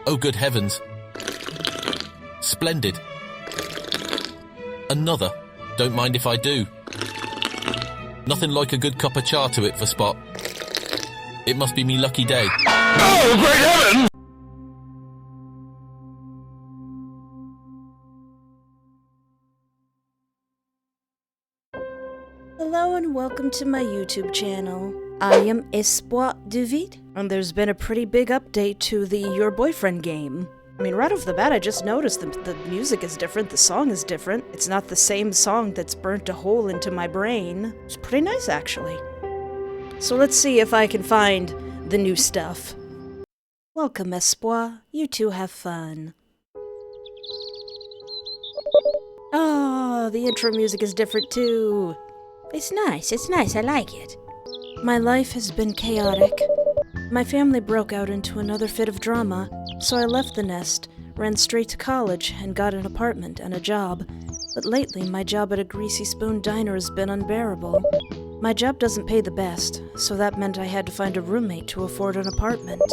Oh, good heavens. Splendid. Another. Don't mind if I do. Nothing like a good cup of cha to it for Spot. It must be me lucky day. Oh, great heavens! Hello and welcome to my YouTube channel. I am Espoir David, and there's been a pretty big update to the Your Boyfriend game. I mean, right off the bat, I just noticed the music is different, the song is different. It's not the same song that's burnt a hole into my brain. It's pretty nice, actually. So let's see if I can find the new stuff. Welcome, Espoir. You two have fun. Oh, the intro music is different too. It's nice, I like it. My life has been chaotic. My family broke out into another fit of drama, so I left the nest, ran straight to college, and got an apartment and a job. But lately, my job at a Greasy Spoon diner has been unbearable. My job doesn't pay the best, so that meant I had to find a roommate to afford an apartment.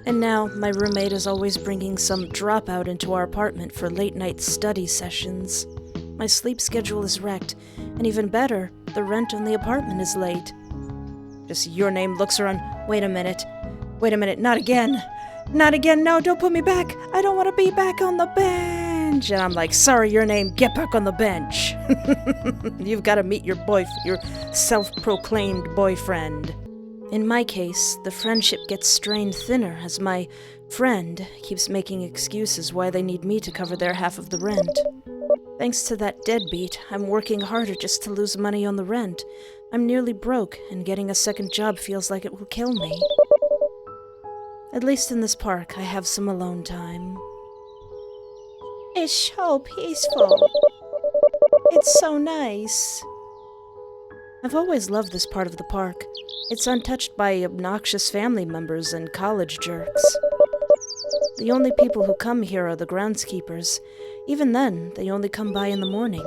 And now, my roommate is always bringing some dropout into our apartment for late-night study sessions. My sleep schedule is wrecked, and even better, the rent on the apartment is late. Just Your Name looks around. Wait a minute, not again, no, don't put me back, I don't want to be back on the bench. And I'm like, sorry, Your Name, get back on the bench. You've got to meet your self-proclaimed boyfriend. In my case, the friendship gets strained thinner as my friend keeps making excuses why they need me to cover their half of the rent. Thanks to that deadbeat, I'm working harder just to lose money on the rent. I'm nearly broke, and getting a second job feels like it will kill me. At least in this park, I have some alone time. It's so peaceful. It's so nice. I've always loved this part of the park. It's untouched by obnoxious family members and college jerks. The only people who come here are the groundskeepers. Even then, they only come by in the morning.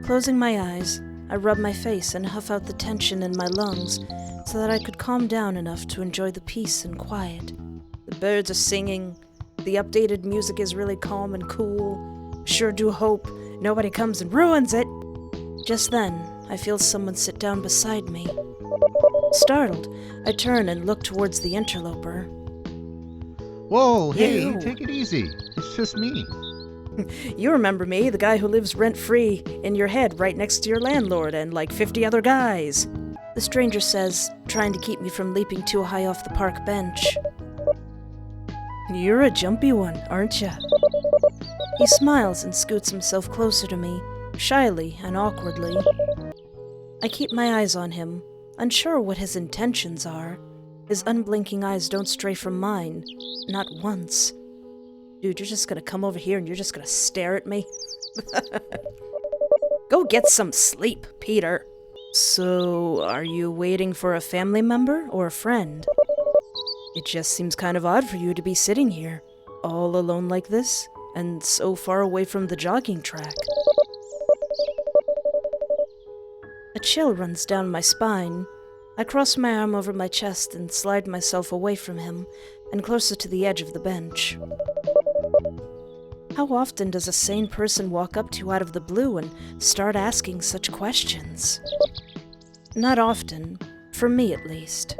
Closing my eyes, I rub my face and huff out the tension in my lungs so that I could calm down enough to enjoy the peace and quiet. The birds are singing. The updated music is really calm and cool. Sure do hope nobody comes and ruins it. Just then, I feel someone sit down beside me. Startled, I turn and look towards the interloper. Whoa, hey, Ew. take it easy. It's just me. You remember me, the guy who lives rent-free in your head right next to your landlord and like 50 other guys. The stranger says, trying to keep me from leaping too high off the park bench. You're a jumpy one, aren't ya? He smiles and scoots himself closer to me, shyly and awkwardly. I keep my eyes on him, unsure what his intentions are. His unblinking eyes don't stray from mine, not once. Dude, you're just gonna come over here and you're just gonna stare at me? Go get some sleep, Peter. So, are you waiting for a family member or a friend? It just seems kind of odd for you to be sitting here, all alone like this, and so far away from the jogging track. A chill runs down my spine. I cross my arm over my chest and slide myself away from him and closer to the edge of the bench. How often does a sane person walk up to you out of the blue and start asking such questions? Not often, for me at least.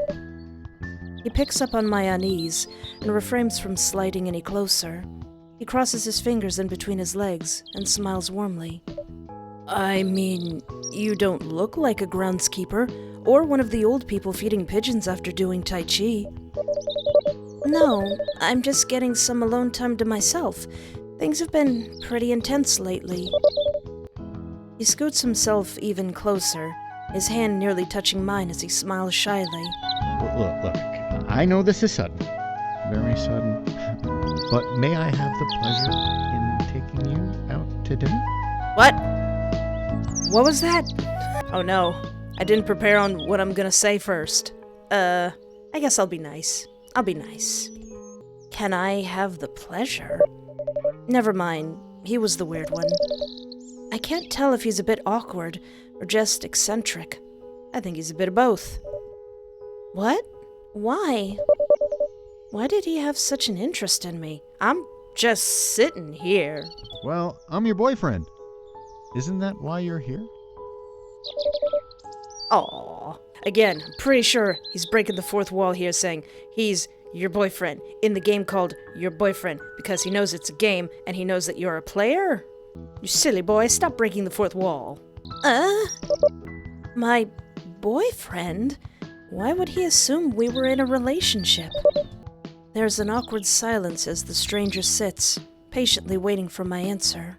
He picks up on my unease and refrains from sliding any closer. He crosses his fingers in between his legs and smiles warmly. I mean, you don't look like a groundskeeper or one of the old people feeding pigeons after doing Tai Chi. No, I'm just getting some alone time to myself. Things have been pretty intense lately. He scoots himself even closer, his hand nearly touching mine as he smiles shyly. Look, I know this is sudden. Very sudden. But may I have the pleasure in taking you out to dinner? What? What was that? Oh no, I didn't prepare on what I'm gonna say first. I guess I'll be nice. Can I have the pleasure? Never mind, he was the weird one. I can't tell if he's a bit awkward or just eccentric. I think he's a bit of both. What? Why? Why did he have such an interest in me? I'm just sitting here. Well, I'm your boyfriend. Isn't that why you're here? Aw. Again, I'm pretty sure he's breaking the fourth wall here, saying he's your boyfriend in the game called Your Boyfriend because he knows it's a game and he knows that you're a player? You silly boy, stop breaking the fourth wall. My boyfriend? Why would he assume we were in a relationship? There's an awkward silence as the stranger sits, patiently waiting for my answer.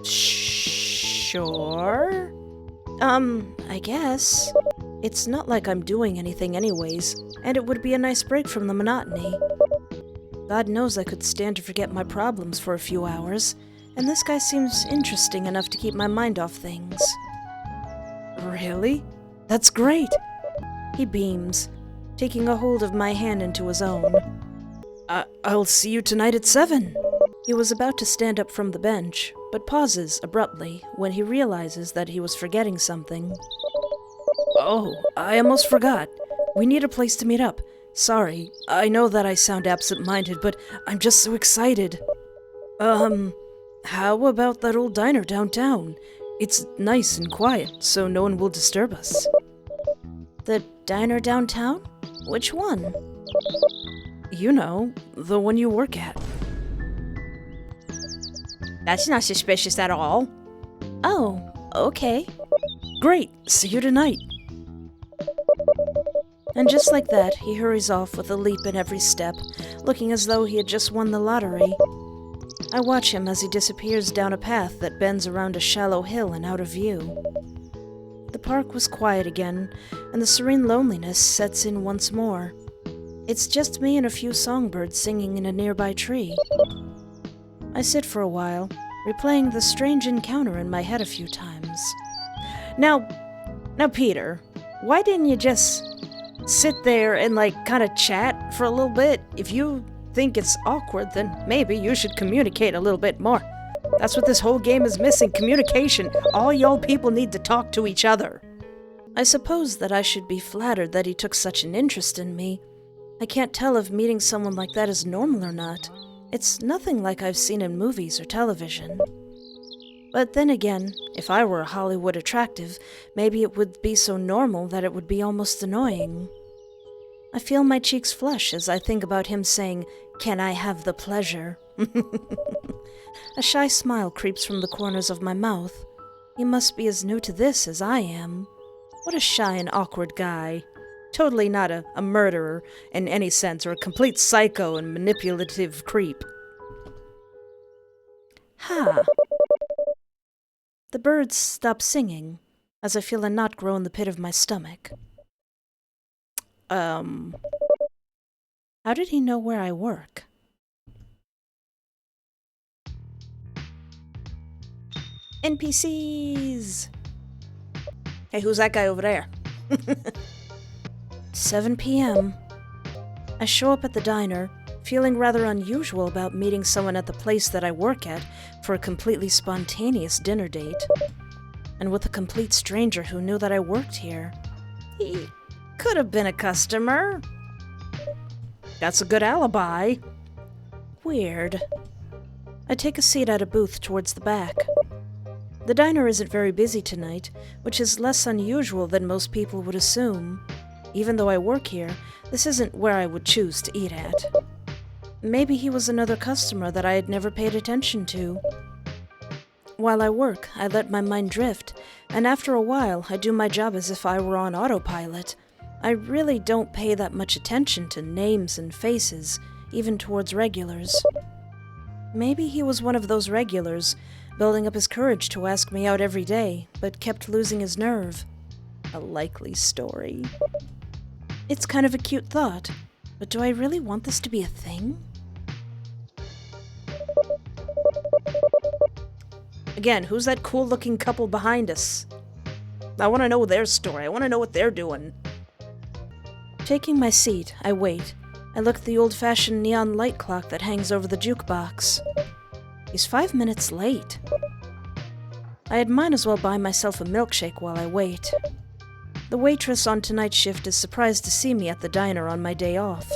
Sure? I guess. It's not like I'm doing anything anyways, and it would be a nice break from the monotony. God knows I could stand to forget my problems for a few hours, and this guy seems interesting enough to keep my mind off things. Really? That's great! He beams, taking a hold of my hand into his own. I'll see you tonight at 7. He was about to stand up from the bench, but pauses abruptly when he realizes that he was forgetting something. Oh, I almost forgot. We need a place to meet up. Sorry, I know that I sound absent-minded, but I'm just so excited. How about that old diner downtown? It's nice and quiet, so no one will disturb us. The diner downtown? Which one? You know, the one you work at. That's not suspicious at all. Oh, okay. Great, see you tonight. And just like that, he hurries off with a leap in every step, looking as though he had just won the lottery. I watch him as he disappears down a path that bends around a shallow hill and out of view. The park was quiet again, and the serene loneliness sets in once more. It's just me and a few songbirds singing in a nearby tree. I sit for a while, replaying the strange encounter in my head a few times. Now, Peter, why didn't you just sit there and, kind of chat for a little bit? If you think it's awkward, then maybe you should communicate a little bit more. That's what this whole game is missing, communication. All y'all people need to talk to each other. I suppose that I should be flattered that he took such an interest in me. I can't tell if meeting someone like that is normal or not. It's nothing like I've seen in movies or television. But then again, if I were a Hollywood attractive, maybe it would be so normal that it would be almost annoying. I feel my cheeks flush as I think about him saying, "Can I have the pleasure?" A shy smile creeps from the corners of my mouth. He must be as new to this as I am. What a shy and awkward guy. Totally not a murderer in any sense, or a complete psycho and manipulative creep. Ha! The birds stop singing, as I feel a knot grow in the pit of my stomach. How did he know where I work? NPCs! Hey, who's that guy over there? 7 p.m. I show up at the diner, feeling rather unusual about meeting someone at the place that I work at for a completely spontaneous dinner date. And with a complete stranger who knew that I worked here. He could have been a customer. That's a good alibi. Weird. I take a seat at a booth towards the back. The diner isn't very busy tonight, which is less unusual than most people would assume. Even though I work here, this isn't where I would choose to eat at. Maybe he was another customer that I had never paid attention to. While I work, I let my mind drift, and after a while, I do my job as if I were on autopilot. I really don't pay that much attention to names and faces, even towards regulars. Maybe he was one of those regulars, building up his courage to ask me out every day, but kept losing his nerve. A likely story. It's kind of a cute thought, but do I really want this to be a thing? Again, who's that cool-looking couple behind us? I want to know their story. I want to know what they're doing. Taking my seat, I wait. I look at the old-fashioned neon light clock that hangs over the jukebox. He's 5 minutes late. I might as well buy myself a milkshake while I wait. The waitress on tonight's shift is surprised to see me at the diner on my day off.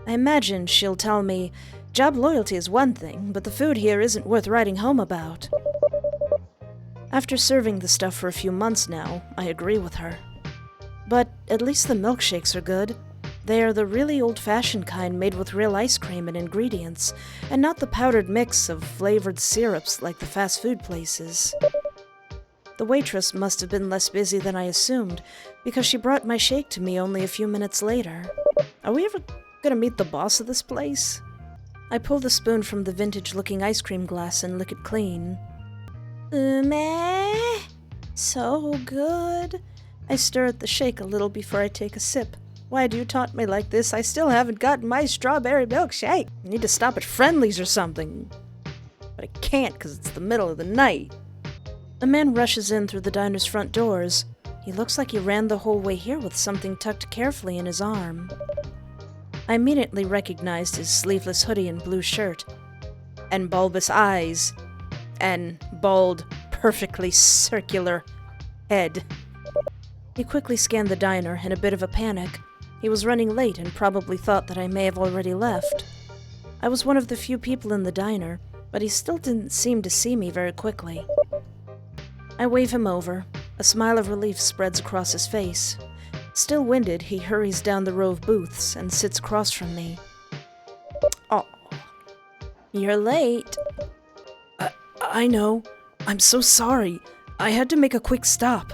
I imagine she'll tell me, job loyalty is one thing, but the food here isn't worth writing home about. After serving the stuff for a few months now, I agree with her. But at least the milkshakes are good. They are the really old-fashioned kind made with real ice cream and ingredients, and not the powdered mix of flavored syrups like the fast food places. The waitress must have been less busy than I assumed, because she brought my shake to me only a few minutes later. Are we ever gonna meet the boss of this place? I pull the spoon from the vintage-looking ice cream glass and lick it clean. Meh, so good. I stir at the shake a little before I take a sip. Why do you taunt me like this? I still haven't gotten my strawberry milkshake. I need to stop at Friendly's or something. But I can't because it's the middle of the night. A man rushes in through the diner's front doors. He looks like he ran the whole way here with something tucked carefully in his arm. I immediately recognized his sleeveless hoodie and blue shirt. And bulbous eyes. And bald, perfectly circular head. He quickly scanned the diner in a bit of a panic. He was running late and probably thought that I may have already left. I was one of the few people in the diner, but he still didn't seem to see me very quickly. I wave him over. A smile of relief spreads across his face. Still winded, he hurries down the row of booths and sits across from me. Oh, you're late. I know. I'm so sorry. I had to make a quick stop.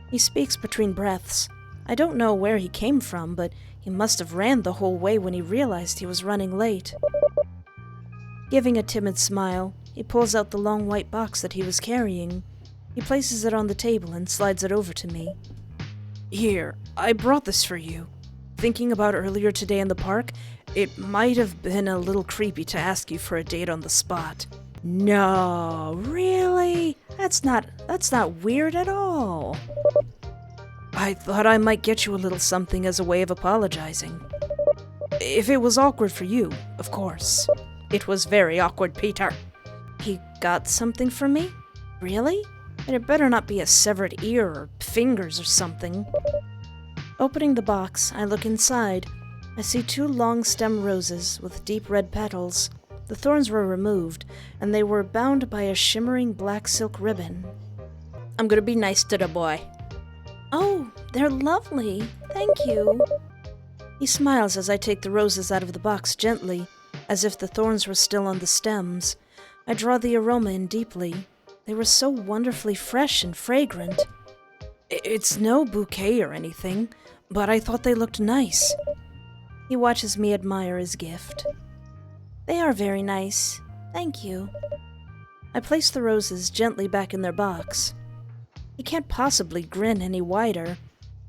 He speaks between breaths. I don't know where he came from, but he must have ran the whole way when he realized he was running late. Giving a timid smile, he pulls out the long white box that he was carrying. He places it on the table and slides it over to me. Here, I brought this for you. Thinking about earlier today in the park, it might have been a little creepy to ask you for a date on the spot. No, really? That's not weird at all. I thought I might get you a little something as a way of apologizing. If it was awkward for you, of course. It was very awkward, Peter. He got something for me? Really? And it better not be a severed ear or fingers or something. Opening the box, I look inside. I see 2 long stem roses with deep red petals. The thorns were removed, and they were bound by a shimmering black silk ribbon. I'm gonna be nice to the boy. Oh, they're lovely. Thank you. He smiles as I take the roses out of the box gently, as if the thorns were still on the stems. I draw the aroma in deeply. They were so wonderfully fresh and fragrant. It's no bouquet or anything, but I thought they looked nice. He watches me admire his gift. They are very nice. Thank you. I place the roses gently back in their box. He can't possibly grin any wider.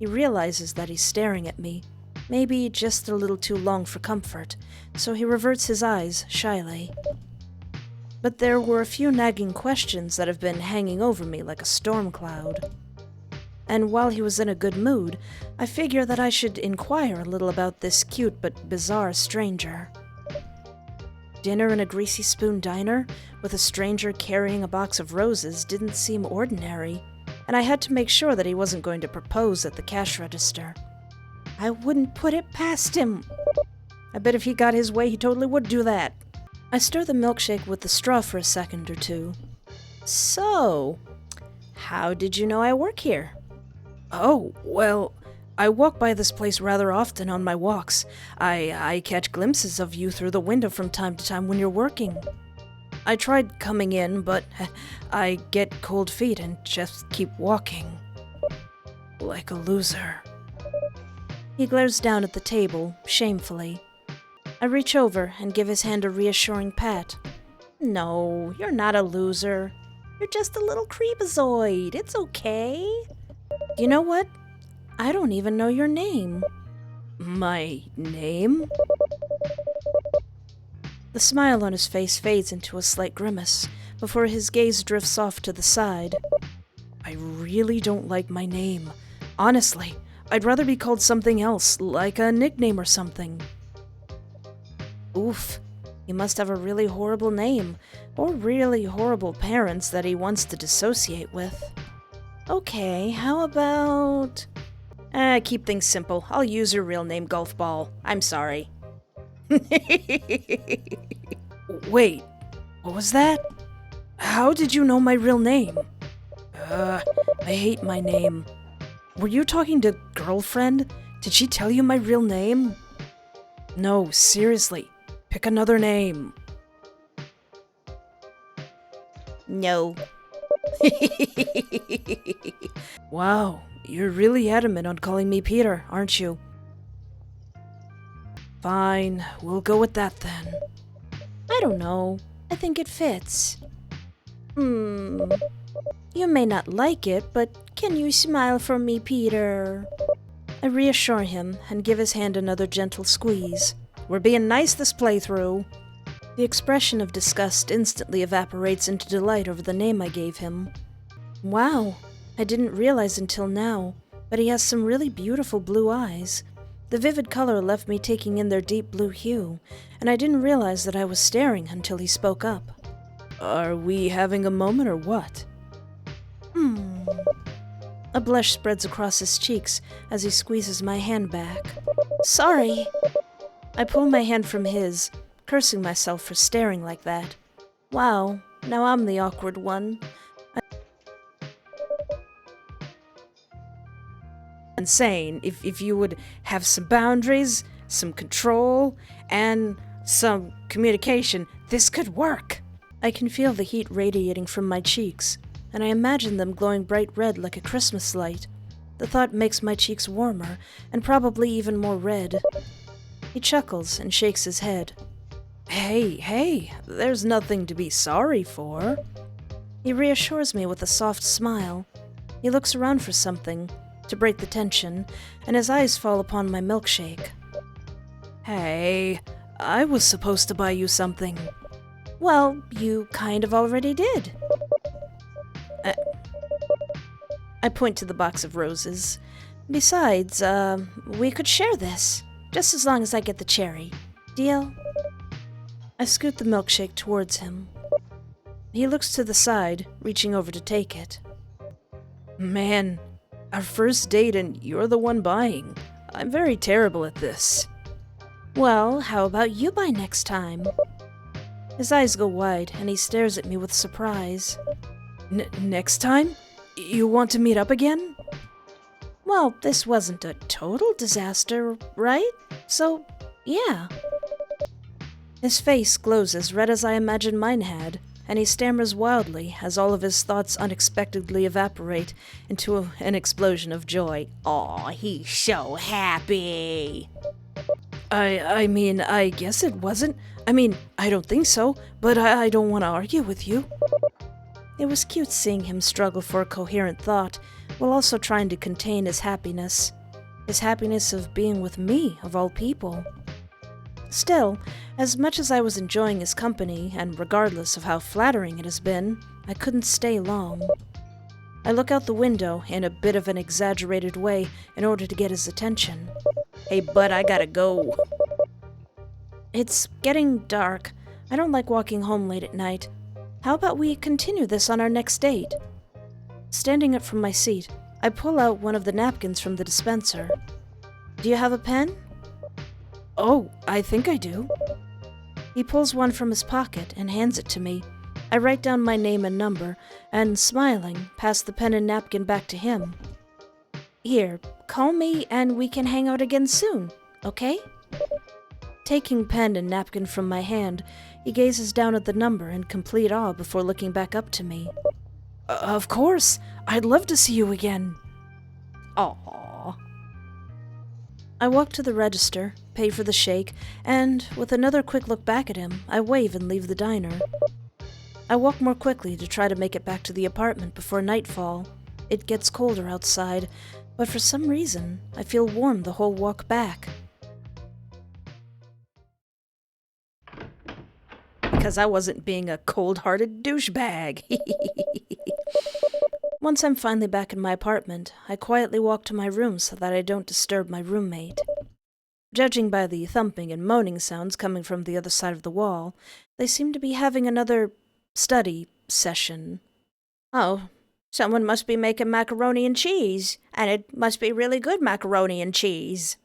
He realizes that he's staring at me, maybe just a little too long for comfort, so he reverts his eyes shyly. But there were a few nagging questions that have been hanging over me like a storm cloud. And while he was in a good mood, I figure that I should inquire a little about this cute but bizarre stranger. Dinner in a greasy spoon diner, with a stranger carrying a box of roses, didn't seem ordinary, and I had to make sure that he wasn't going to propose at the cash register. I wouldn't put it past him. I bet if he got his way, he totally would do that. I stir the milkshake with the straw for a second or two. So, how did you know I work here? Oh, well, I walk by this place rather often on my walks. I catch glimpses of you through the window from time to time when you're working. I tried coming in, but I get cold feet and just keep walking. Like a loser. He glares down at the table, shamefully. I reach over and give his hand a reassuring pat. No, you're not a loser. You're just a little creepazoid. It's okay. You know what? I don't even know your name. My name? The smile on his face fades into a slight grimace, before his gaze drifts off to the side. I really don't like my name. Honestly, I'd rather be called something else, like a nickname or something. Oof, he must have a really horrible name, or really horrible parents that he wants to dissociate with. Okay, how about... keep things simple. I'll use your real name, Golf Ball. I'm sorry. Wait, what was that? How did you know my real name? I hate my name. Were you talking to girlfriend? Did she tell you my real name? No, seriously. Pick another name. No. Wow, you're really adamant on calling me Peter, aren't you? Fine, we'll go with that then. I don't know. I think it fits. You may not like it, but can you smile for me, Peter? I reassure him and give his hand another gentle squeeze. We're being nice this playthrough. The expression of disgust instantly evaporates into delight over the name I gave him. Wow, I didn't realize until now, but he has some really beautiful blue eyes. The vivid color left me taking in their deep blue hue, and I didn't realize that I was staring until he spoke up. Are we having a moment or what? A blush spreads across his cheeks as he squeezes my hand back. Sorry. I pull my hand from his, cursing myself for staring like that. Wow, now I'm the awkward one. I'm saying, if you would have some boundaries, some control, and some communication, this could work. I can feel the heat radiating from my cheeks, and I imagine them glowing bright red like a Christmas light. The thought makes my cheeks warmer, and probably even more red. He chuckles and shakes his head. Hey, there's nothing to be sorry for. He reassures me with a soft smile. He looks around for something, to break the tension, and his eyes fall upon my milkshake. Hey, I was supposed to buy you something. Well, you kind of already did. I point to the box of roses. Besides, we could share this, just as long as I get the cherry. Deal? I scoot the milkshake towards him. He looks to the side, reaching over to take it. Man, our first date and you're the one buying. I'm very terrible at this. Well, how about you buy next time? His eyes go wide, and he stares at me with surprise. Next time? You want to meet up again? Well, this wasn't a total disaster, right? So, yeah. His face glows as red as I imagined mine had, and he stammers wildly as all of his thoughts unexpectedly evaporate into an explosion of joy. Aw, he's so happy. I mean, I guess it wasn't. I don't think so, but I don't want to argue with you. It was cute seeing him struggle for a coherent thought, while also trying to contain his happiness. His happiness of being with me, of all people. Still, as much as I was enjoying his company, and regardless of how flattering it has been, I couldn't stay long. I look out the window in a bit of an exaggerated way in order to get his attention. Hey, bud, I gotta go. It's getting dark. I don't like walking home late at night. How about we continue this on our next date? Standing up from my seat, I pull out one of the napkins from the dispenser. Do you have a pen? Oh, I think I do. He pulls one from his pocket and hands it to me. I write down my name and number, and smiling, pass the pen and napkin back to him. Here, call me and we can hang out again soon, okay? Taking pen and napkin from my hand, he gazes down at the number in complete awe before looking back up to me. Of course, I'd love to see you again. Aww. I walk to the register, pay for the shake, and, with another quick look back at him, I wave and leave the diner. I walk more quickly to try to make it back to the apartment before nightfall. It gets colder outside, but for some reason, I feel warm the whole walk back. Because I wasn't being a cold-hearted douchebag. Once I'm finally back in my apartment, I quietly walk to my room so that I don't disturb my roommate. Judging by the thumping and moaning sounds coming from the other side of the wall, they seem to be having another study session. Oh, Someone must be making macaroni and cheese, and it must be really good macaroni and cheese.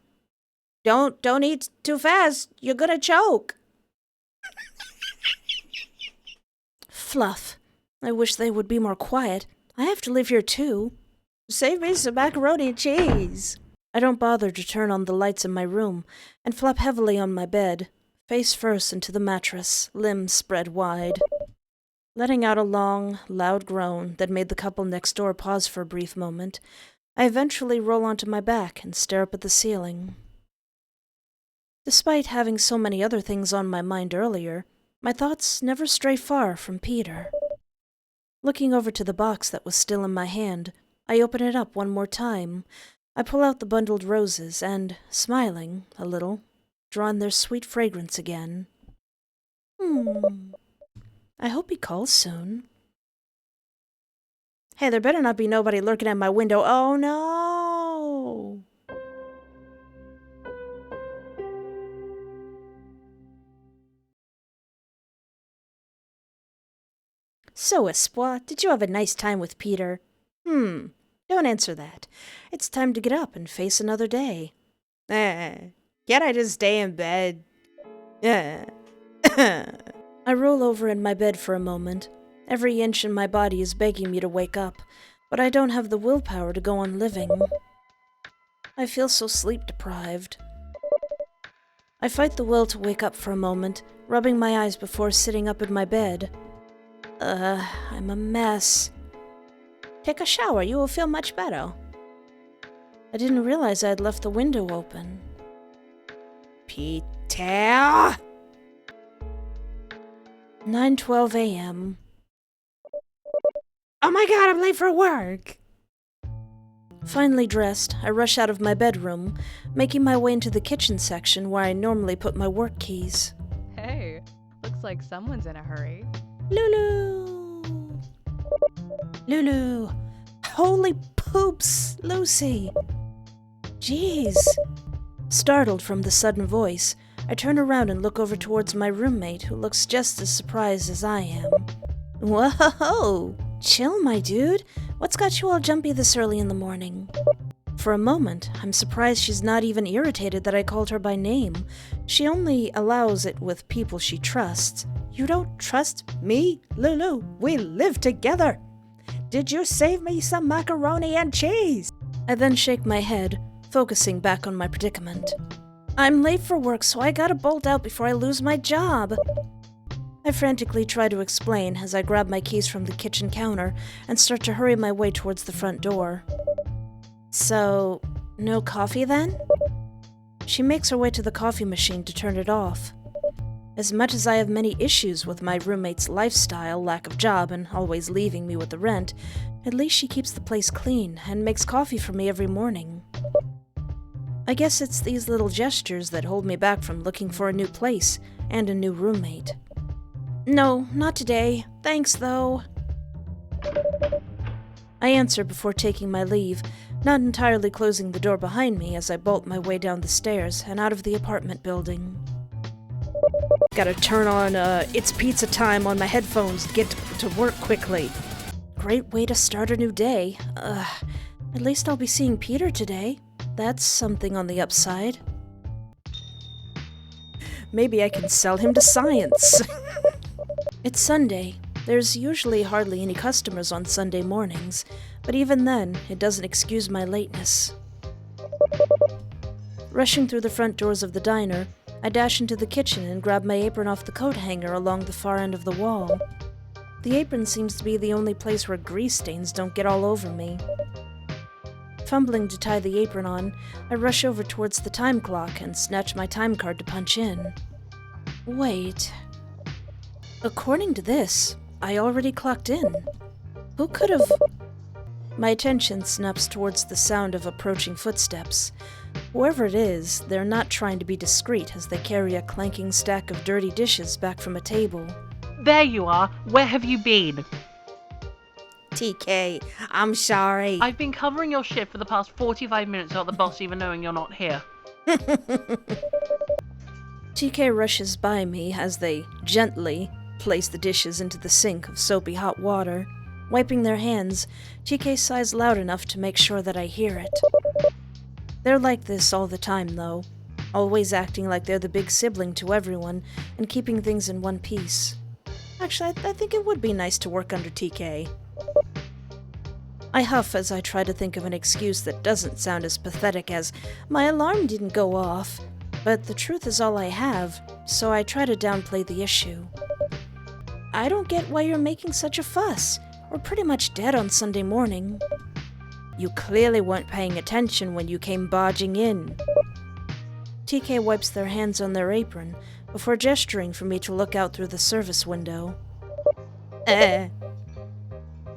Don't eat too fast, you're gonna choke. Fluff, I wish they would be more quiet. I have to live here too. Save me some macaroni and cheese. I don't bother to turn on the lights in my room and flop heavily on my bed, face first into the mattress, limbs spread wide. Letting out a long, loud groan that made the couple next door pause for a brief moment, I eventually roll onto my back and stare up at the ceiling. Despite having so many other things on my mind earlier, my thoughts never stray far from Peter. Looking over to the box that was still in my hand, I open it up one more time. I pull out the bundled roses and, smiling a little, draw in their sweet fragrance again. I hope he calls soon. Hey, there better not be nobody lurking at my window. Oh no! So, Espoir, did you have a nice time with Peter? Don't answer that. It's time to get up and face another day. Can't I just stay in bed? I roll over in my bed for a moment. Every inch in my body is begging me to wake up, but I don't have the willpower to go on living. I feel so sleep-deprived. I fight the will to wake up for a moment, rubbing my eyes before sitting up in my bed. I'm a mess. Take a shower, you will feel much better. I didn't realize I had left the window open. Peter! 9:12 a.m. Oh my god, I'm late for work! Finally dressed, I rush out of my bedroom, making my way into the kitchen section where I normally put my work keys. Hey, looks like someone's in a hurry. Lulu! Lulu! Holy poops, Lucy! Jeez! Startled from the sudden voice, I turn around and look over towards my roommate, who looks just as surprised as I am. Whoa! Chill, my dude. What's got you all jumpy this early in the morning? For a moment, I'm surprised she's not even irritated that I called her by name. She only allows it with people she trusts. You don't trust me, Lulu? We live together. Did you save me some macaroni and cheese? I then shake my head, focusing back on my predicament. I'm late for work, so I gotta bolt out before I lose my job. I frantically try to explain as I grab my keys from the kitchen counter and start to hurry my way towards the front door. So, no coffee then? She makes her way to the coffee machine to turn it off. As much as I have many issues with my roommate's lifestyle, lack of job, and always leaving me with the rent, at least she keeps the place clean and makes coffee for me every morning. I guess it's these little gestures that hold me back from looking for a new place and a new roommate. No, not today. Thanks, though. I answer before taking my leave, not entirely closing the door behind me as I bolt my way down the stairs and out of the apartment building. Gotta turn on, It's Pizza Time on my headphones to get to work quickly. Great way to start a new day. At least I'll be seeing Peter today. That's something on the upside. Maybe I can sell him to science. It's Sunday. There's usually hardly any customers on Sunday mornings, but even then, it doesn't excuse my lateness. Rushing through the front doors of the diner, I dash into the kitchen and grab my apron off the coat hanger along the far end of the wall. The apron seems to be the only place where grease stains don't get all over me. Fumbling to tie the apron on, I rush over towards the time clock and snatch my time card to punch in. Wait. According to this, I already clocked in. Who could have... My attention snaps towards the sound of approaching footsteps. Whoever it is, they're not trying to be discreet as they carry a clanking stack of dirty dishes back from a table. There you are. Where have you been? TK, I'm sorry. I've been covering your shift for the past 45 minutes without the boss even knowing you're not here. TK rushes by me as they gently place the dishes into the sink of soapy hot water. Wiping their hands, TK sighs loud enough to make sure that I hear it. They're like this all the time, though. Always acting like they're the big sibling to everyone and keeping things in one piece. Actually, I think it would be nice to work under TK. I huff as I try to think of an excuse that doesn't sound as pathetic as, "My alarm didn't go off," but the truth is all I have, so I try to downplay the issue. "I don't get why you're making such a fuss. We're pretty much dead on Sunday morning." "You clearly weren't paying attention when you came barging in." TK wipes their hands on their apron before gesturing for me to look out through the service window.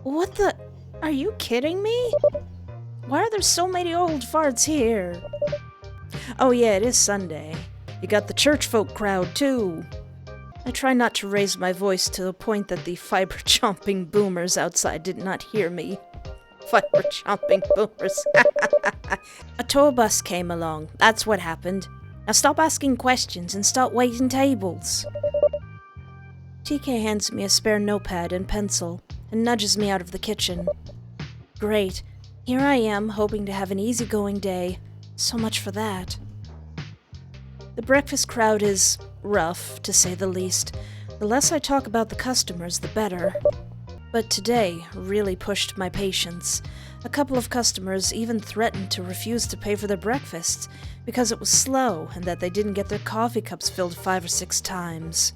What the? Are you kidding me? Why are there so many old farts here? Oh yeah, it is Sunday. You got the church folk crowd, too. I try not to raise my voice to the point that the fiber-chomping boomers outside did not hear me. Fiber-chomping boomers. A tour bus came along. That's what happened. Now stop asking questions and start waiting tables. TK hands me a spare notepad and pencil and nudges me out of the kitchen. Great. Here I am, hoping to have an easygoing day. So much for that. The breakfast crowd is rough, to say the least. The less I talk about the customers, the better. But today really pushed my patience. A couple of customers even threatened to refuse to pay for their breakfasts because it was slow and that they didn't get their coffee cups filled 5 or 6 times.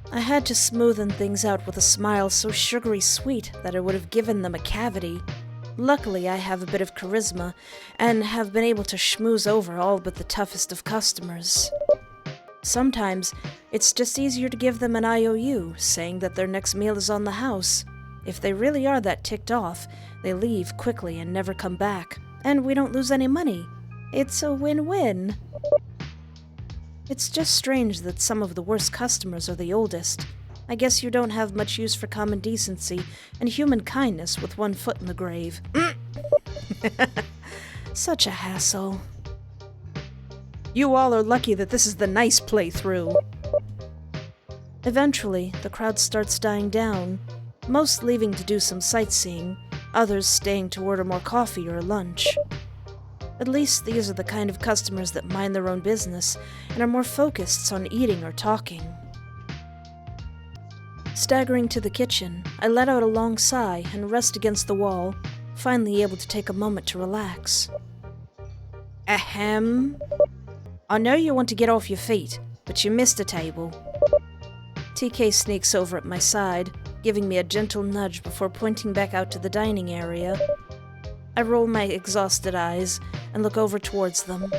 I had to smoothen things out with a smile so sugary sweet that I would have given them a cavity. Luckily, I have a bit of charisma, and have been able to schmooze over all but the toughest of customers. Sometimes, it's just easier to give them an IOU, saying that their next meal is on the house. If they really are that ticked off, they leave quickly and never come back, and we don't lose any money. It's a win-win. It's just strange that some of the worst customers are the oldest. I guess you don't have much use for common decency and human kindness with one foot in the grave. Such a hassle. You all are lucky that this is the nice playthrough. Eventually, the crowd starts dying down, most leaving to do some sightseeing, others staying to order more coffee or lunch. At least these are the kind of customers that mind their own business and are more focused on eating or talking. Staggering to the kitchen, I let out a long sigh and rest against the wall, finally able to take a moment to relax. Ahem. I know you want to get off your feet, but you missed a table. TK sneaks over at my side, giving me a gentle nudge before pointing back out to the dining area. I roll my exhausted eyes and look over towards them.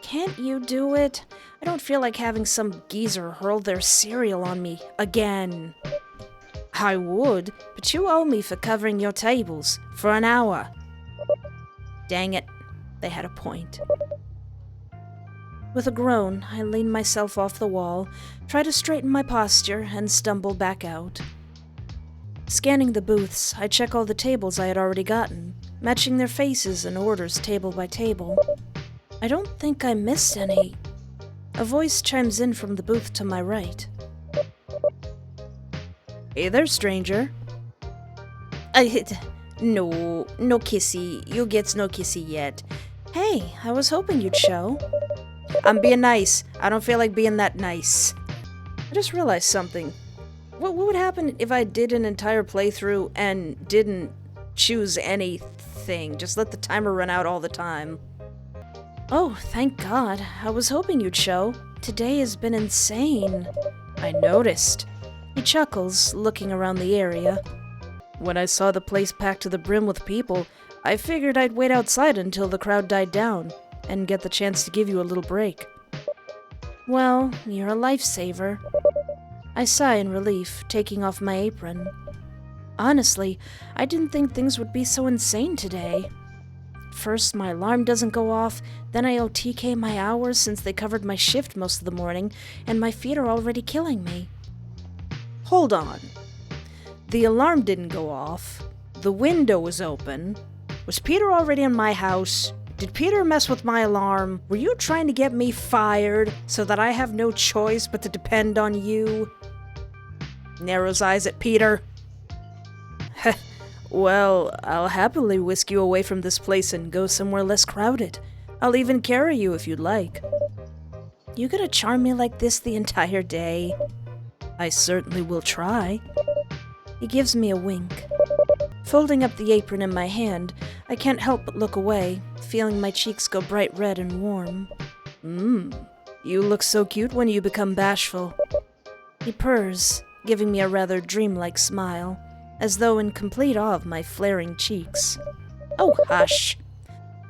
Can't you do it? I don't feel like having some geezer hurl their cereal on me again. I would, but you owe me for covering your tables for an hour. Dang it, they had a point. With a groan, I lean myself off the wall, try to straighten my posture, and stumble back out. Scanning the booths, I check all the tables I had already gotten, matching their faces and orders table by table. I don't think I missed any. A voice chimes in from the booth to my right. Hey there, stranger. No kissy. You gets no kissy yet. Hey, I was hoping you'd show. I'm being nice. I don't feel like being that nice. I just realized something. What would happen if I did an entire playthrough and didn't choose anything? Just let the timer run out all the time. Oh, thank God. I was hoping you'd show. Today has been insane. I noticed. He chuckles, looking around the area. When I saw the place packed to the brim with people, I figured I'd wait outside until the crowd died down, and get the chance to give you a little break. Well, you're a lifesaver. I sigh in relief, taking off my apron. Honestly, I didn't think things would be so insane today. First, my alarm doesn't go off, then I owe TK my hours since they covered my shift most of the morning, and my feet are already killing me. Hold on. The alarm didn't go off. The window was open. Was Peter already in my house? Did Peter mess with my alarm? Were you trying to get me fired so that I have no choice but to depend on you? narrows eyes at Peter. Well, I'll happily whisk you away from this place and go somewhere less crowded. I'll even carry you if you'd like. You gonna charm me like this the entire day? I certainly will try. He gives me a wink. Folding up the apron in my hand, I can't help but look away, feeling my cheeks go bright red and warm. You look so cute when you become bashful. He purrs, giving me a rather dreamlike smile, as though in complete awe of my flaring cheeks. Oh, hush!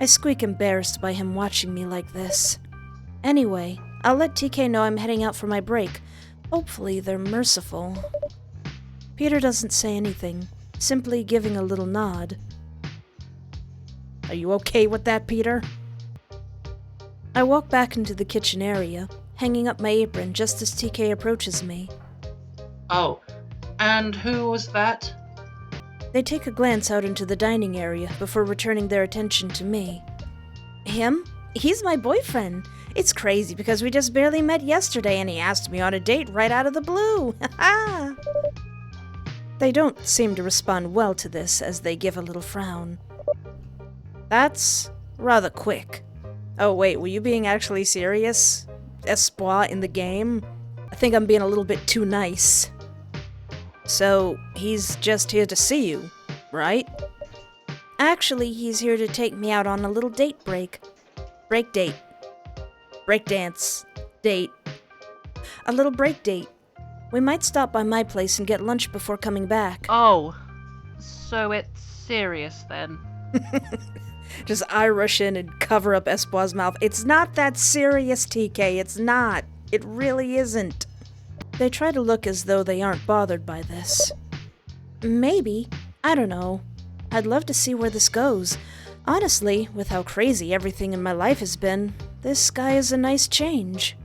I squeak, embarrassed by him watching me like this. Anyway, I'll let TK know I'm heading out for my break. Hopefully they're merciful. Peter doesn't say anything, simply giving a little nod. Are you okay with that, Peter? I walk back into the kitchen area, hanging up my apron just as TK approaches me. Oh, and who was that? They take a glance out into the dining area before returning their attention to me. Him? He's my boyfriend. It's crazy because we just barely met yesterday and he asked me on a date right out of the blue. Ha! They don't seem to respond well to this as they give a little frown. That's rather quick. Oh wait, were you being actually serious? Espoir in the game? I think I'm being a little bit too nice. So, he's just here to see you, right? Actually, he's here to take me out on a little date break. Break date. Break dance. Date. A little break date. We might stop by my place and get lunch before coming back. Oh, so it's serious then. Just I rush in and cover up Espoir's mouth. It's not that serious, TK. It's not. It really isn't. They try to look as though they aren't bothered by this. Maybe. I don't know. I'd love to see where this goes. Honestly, with how crazy everything in my life has been, this guy is a nice change.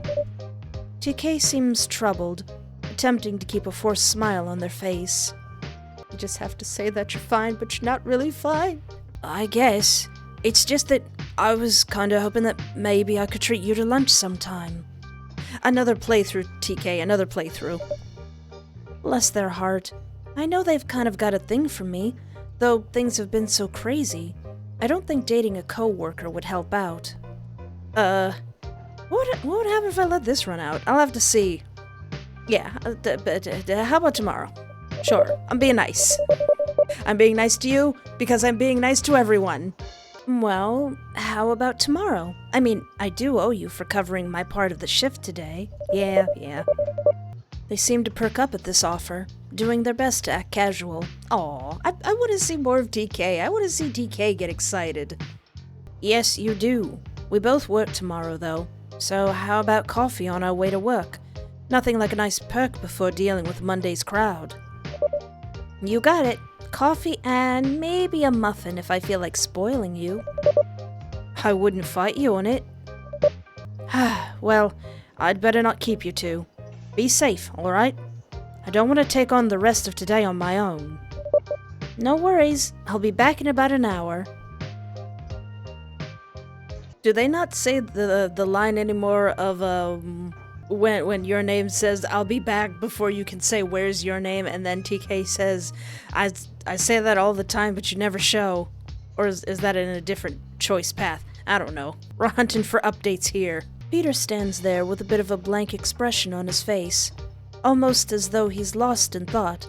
TK seems troubled, attempting to keep a forced smile on their face. You just have to say that you're fine, but you're not really fine. I guess. It's just that I was kinda hoping that maybe I could treat you to lunch sometime. Another playthrough, TK, another playthrough. Bless their heart. I know they've kind of got a thing for me, though things have been so crazy. I don't think dating a co-worker would help out. What would happen if I let this run out? I'll have to see. Yeah, how about tomorrow? Sure, I'm being nice. I'm being nice to you because I'm being nice to everyone. Well, how about tomorrow? I mean, I do owe you for covering my part of the shift today. Yeah. They seem to perk up at this offer, doing their best to act casual. Aw, I want to see more of DK. I want to see DK get excited. Yes, you do. We both work tomorrow, though. So how about coffee on our way to work? Nothing like a nice perk before dealing with Monday's crowd. You got it. Coffee and maybe a muffin if I feel like spoiling you. I wouldn't fight you on it. Well, I'd better not keep you two. Be safe, alright? I don't want to take on the rest of today on my own. No worries, I'll be back in about an hour. Do they not say the line anymore of, when your name says, I'll be back before you can say, where's your name? And then TK says, I say that all the time, but you never show. Or is that in a different choice path? I don't know. We're hunting for updates here. Peter stands there with a bit of a blank expression on his face, almost as though he's lost in thought.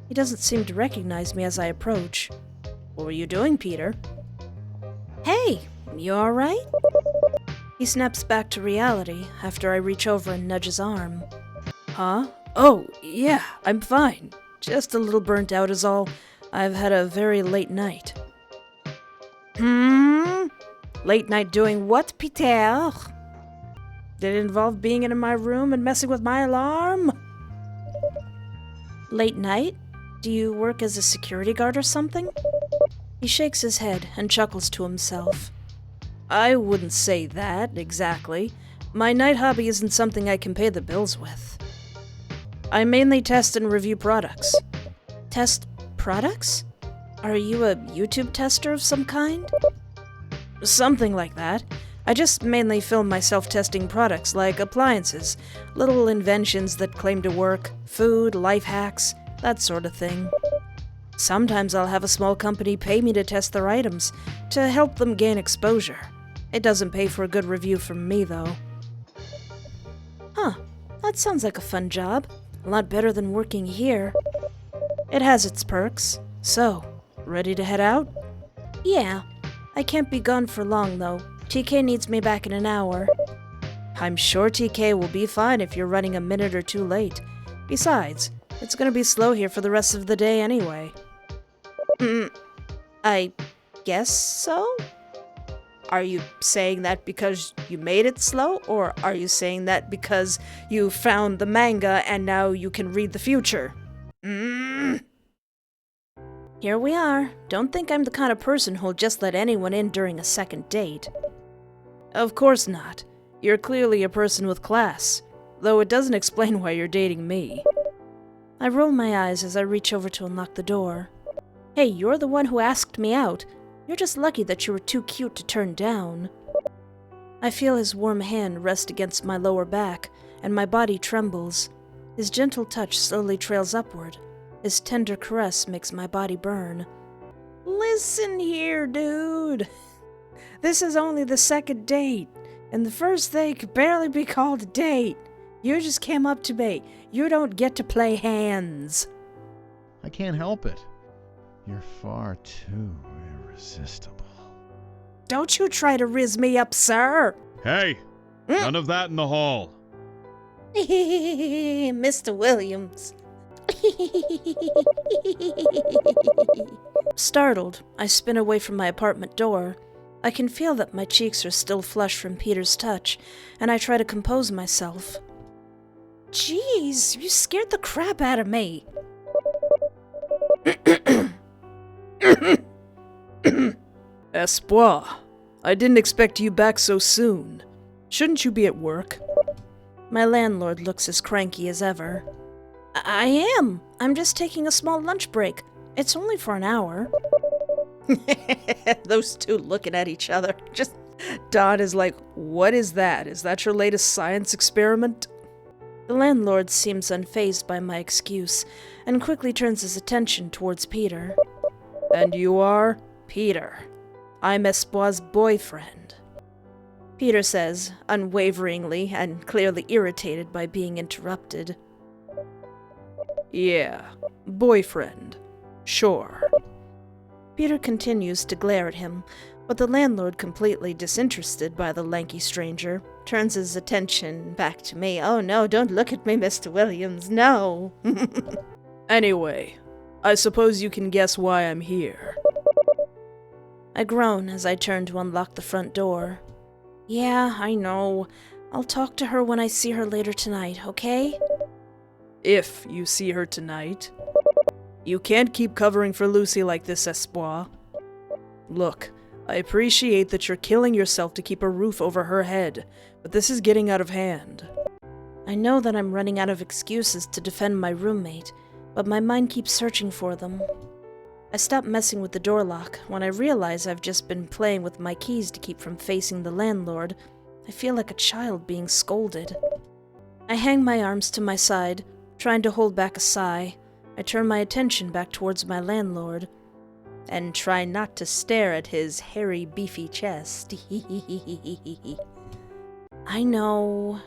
He doesn't seem to recognize me as I approach. What were you doing, Peter? Hey, you alright? He snaps back to reality after I reach over and nudge his arm. Huh? Oh, yeah, I'm fine. Just a little burnt out is all. I've had a very late night. Late night doing what, Peter? Did it involve being in my room and messing with my alarm? Late night? Do you work as a security guard or something? He shakes his head and chuckles to himself. I wouldn't say that, exactly. My night hobby isn't something I can pay the bills with. I mainly test and review products. Test products? Are you a YouTube tester of some kind? Something like that. I just mainly film myself testing products like appliances, little inventions that claim to work, food, life hacks, that sort of thing. Sometimes I'll have a small company pay me to test their items, to help them gain exposure. It doesn't pay for a good review from me, though. Huh, that sounds like a fun job. A lot better than working here. It has its perks. So, ready to head out? Yeah. I can't be gone for long, though. TK needs me back in an hour. I'm sure TK will be fine if you're running a minute or two late. Besides, it's gonna be slow here for the rest of the day anyway. I guess so? Are you saying that because you made it slow, or are you saying that because you found the manga and now you can read the future? Here we are. Don't think I'm the kind of person who'll just let anyone in during a second date. Of course not. You're clearly a person with class, though it doesn't explain why you're dating me. I roll my eyes as I reach over to unlock the door. Hey, you're the one who asked me out. You're just lucky that you were too cute to turn down. I feel his warm hand rest against my lower back, and my body trembles. His gentle touch slowly trails upward. His tender caress makes my body burn. Listen here, dude. This is only the second date, and the first thing could barely be called a date. You just came up to me. You don't get to play hands. I can't help it. You're far too irresistible. Don't you try to rizz me up, sir. Hey, none of that in the hall. Mr. Williams. Startled, I spin away from my apartment door. I can feel that my cheeks are still flushed from Peter's touch, and I try to compose myself. Jeez, you scared the crap out of me. Espoir, I didn't expect you back so soon. Shouldn't you be at work? My landlord looks as cranky as ever. I am. I'm just taking a small lunch break. It's only for an hour. Those two looking at each other. Don is like, what is that? Is that your latest science experiment? The landlord seems unfazed by my excuse, and quickly turns his attention towards Peter. And you are? Peter. I'm Espoir's boyfriend. Peter says, unwaveringly and clearly irritated by being interrupted. Yeah, boyfriend. Sure. Peter continues to glare at him, but the landlord, completely disinterested by the lanky stranger, turns his attention back to me. Oh no, don't look at me, Mr. Williams, no! Anyway, I suppose you can guess why I'm here. I groan as I turn to unlock the front door. Yeah, I know. I'll talk to her when I see her later tonight, okay? If you see her tonight. You can't keep covering for Lucy like this, Espoir. Look, I appreciate that you're killing yourself to keep a roof over her head, but this is getting out of hand. I know that I'm running out of excuses to defend my roommate, but my mind keeps searching for them. I stop messing with the door lock when I realize I've just been playing with my keys to keep from facing the landlord. I feel like a child being scolded. I hang my arms to my side, trying to hold back a sigh. I turn my attention back towards my landlord, and try not to stare at his hairy, beefy chest. I know.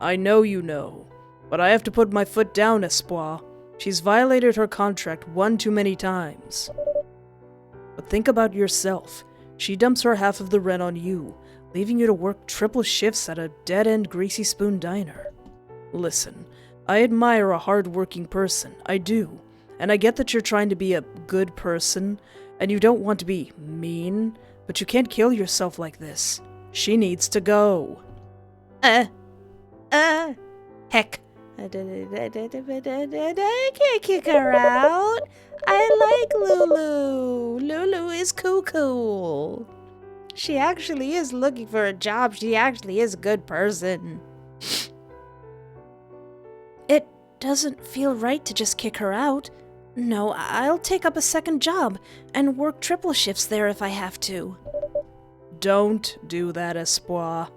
I know you know, but I have to put my foot down, Espoir. She's violated her contract one too many times. But think about yourself. She dumps her half of the rent on you, leaving you to work triple shifts at a dead-end greasy spoon diner. Listen, I admire a hard-working person, I do, and I get that you're trying to be a good person, and you don't want to be mean, but you can't kill yourself like this. She needs to go. Heck. I can't kick her out. I like Lulu. Lulu is cool. She actually is looking for a job. She actually is a good person. It doesn't feel right to just kick her out. No, I'll take up a second job and work triple shifts there if I have to. Don't do that, Espoir.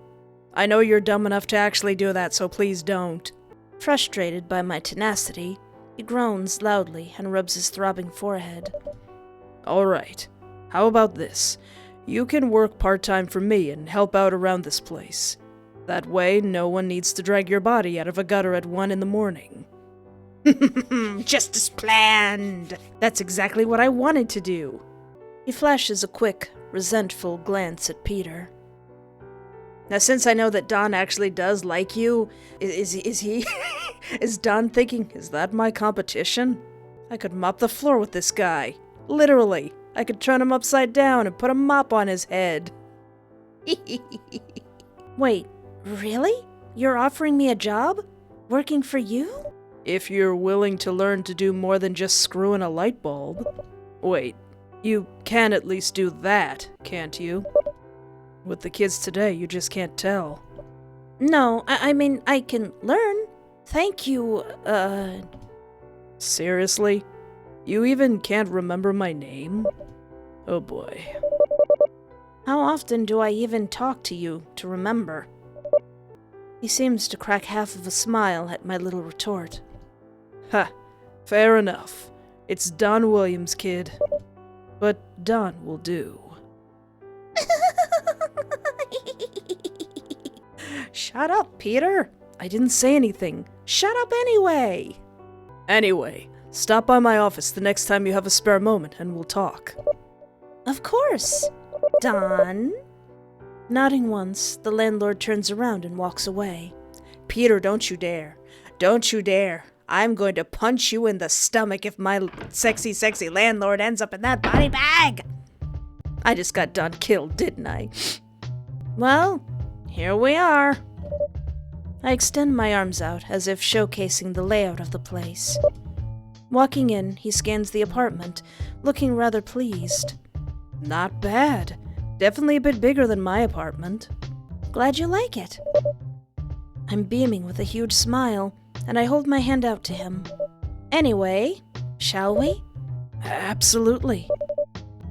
I know you're dumb enough to actually do that, so please don't. Frustrated by my tenacity, he groans loudly and rubs his throbbing forehead. Alright, how about this? You can work part-time for me and help out around this place. That way, no one needs to drag your body out of a gutter at 1 a.m. Just as planned! That's exactly what I wanted to do. He flashes a quick, resentful glance at Peter. Now, since I know that Don actually does like you, is he... is Don thinking, is that my competition? I could mop the floor with this guy. Literally. I could turn him upside down and put a mop on his head. Wait, really? You're offering me a job? Working for you? If you're willing to learn to do more than just screw in a light bulb. Wait, you can at least do that, can't you? With the kids today, you just can't tell. No, I mean, I can learn. Thank you, Seriously? You even can't remember my name? Oh boy. How often do I even talk to you to remember? He seems to crack half of a smile at my little retort. Ha, fair enough. It's Don Williams, kid. But Don will do. Shut up, Peter. I didn't say anything. Shut up anyway. Anyway, stop by my office the next time you have a spare moment and we'll talk. Of course. Don? Nodding once, the landlord turns around and walks away. Peter, don't you dare. Don't you dare. I'm going to punch you in the stomach if my sexy, sexy landlord ends up in that body bag. I just got done killed, didn't I? Well, here we are. I extend my arms out as if showcasing the layout of the place. Walking in, he scans the apartment, looking rather pleased. Not bad. Definitely a bit bigger than my apartment. Glad you like it. I'm beaming with a huge smile, and I hold my hand out to him. Anyway, shall we? Absolutely.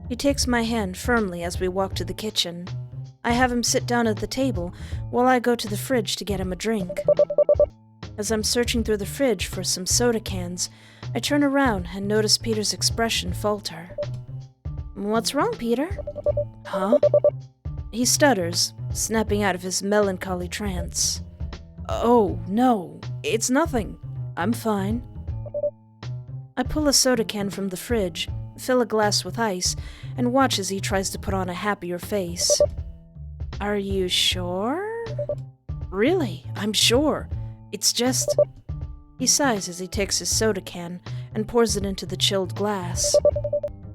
He takes my hand firmly as we walk to the kitchen. I have him sit down at the table while I go to the fridge to get him a drink. As I'm searching through the fridge for some soda cans, I turn around and notice Peter's expression falter. What's wrong, Peter? Huh? He stutters, snapping out of his melancholy trance. Oh, no, it's nothing. I'm fine. I pull a soda can from the fridge, fill a glass with ice, and watch as he tries to put on a happier face. Are you sure? Really, I'm sure. It's just... He sighs as he takes his soda can and pours it into the chilled glass.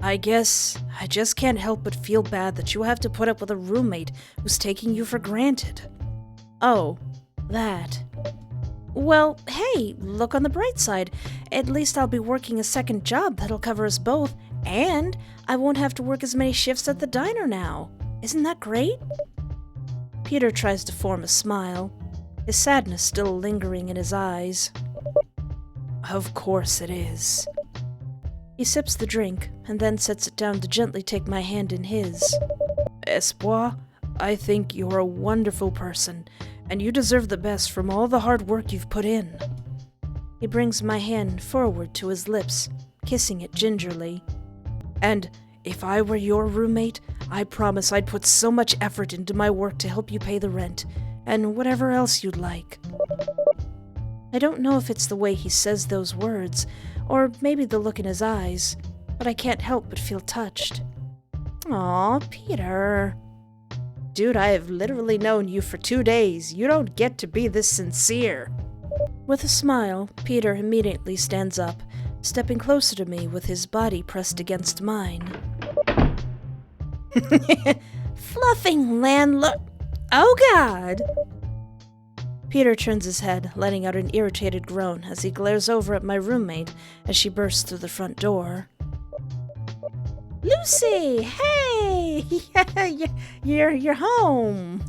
I guess I just can't help but feel bad that you have to put up with a roommate who's taking you for granted. Oh, that. Well, hey, look on the bright side. At least I'll be working a second job that'll cover us both, and I won't have to work as many shifts at the diner now. Isn't that great? Peter tries to form a smile, his sadness still lingering in his eyes. Of course it is. He sips the drink and then sets it down to gently take my hand in his. Espoir, I think you're a wonderful person, and you deserve the best from all the hard work you've put in. He brings my hand forward to his lips, kissing it gingerly. And if I were your roommate, I promise I'd put so much effort into my work to help you pay the rent, and whatever else you'd like. I don't know if it's the way he says those words, or maybe the look in his eyes, but I can't help but feel touched. Aw, Peter. Dude, I have literally known you for 2 days. You don't get to be this sincere. With a smile, Peter immediately stands up, stepping closer to me with his body pressed against mine. Fluffing landlord. Oh, God! Peter turns his head, letting out an irritated groan as he glares over at my roommate as she bursts through the front door. Lucy! Hey! You're home!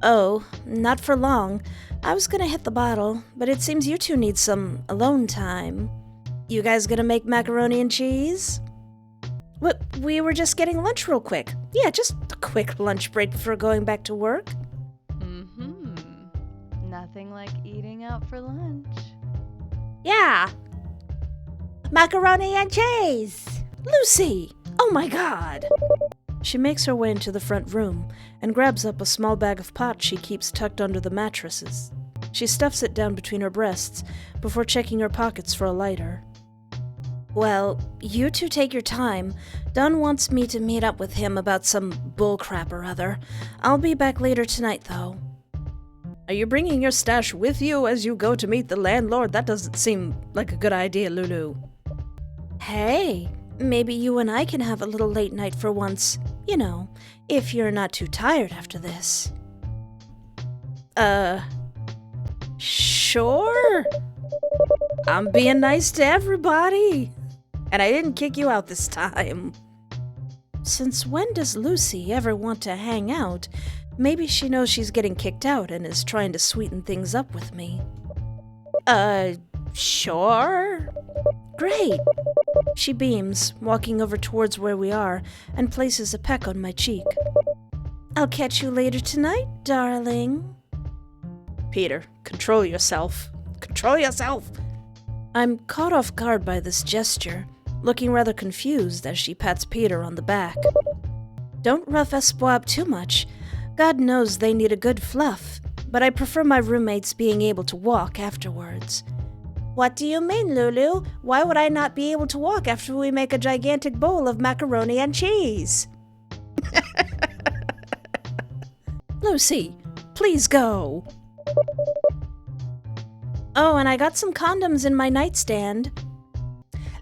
Oh, not for long. I was gonna hit the bottle, but it seems you two need some alone time. You guys gonna make macaroni and cheese? We were just getting lunch real quick. Yeah, just a quick lunch break before going back to work. Nothing like eating out for lunch. Yeah. Macaroni and cheese. Lucy! Oh my god! She makes her way into the front room and grabs up a small bag of pot she keeps tucked under the mattresses. She stuffs it down between her breasts before checking her pockets for a lighter. Well, you two take your time. Dunn wants me to meet up with him about some bullcrap or other. I'll be back later tonight, though. Are you bringing your stash with you as you go to meet the landlord? That doesn't seem like a good idea, Lulu. Hey, maybe you and I can have a little late night for once. You know, if you're not too tired after this. Sure. I'm being nice to everybody. And I didn't kick you out this time. Since when does Lucy ever want to hang out? Maybe she knows she's getting kicked out and is trying to sweeten things up with me. Sure. Great. She beams, walking over towards where we are, and places a peck on my cheek. I'll catch you later tonight, darling. Peter, control yourself. Control yourself! I'm caught off guard by this gesture, looking rather confused as she pats Peter on the back. Don't rough Espoir up too much. God knows they need a good fluff, but I prefer my roommates being able to walk afterwards. What do you mean, Lulu? Why would I not be able to walk after we make a gigantic bowl of macaroni and cheese? Lucy, please go. Oh, and I got some condoms in my nightstand.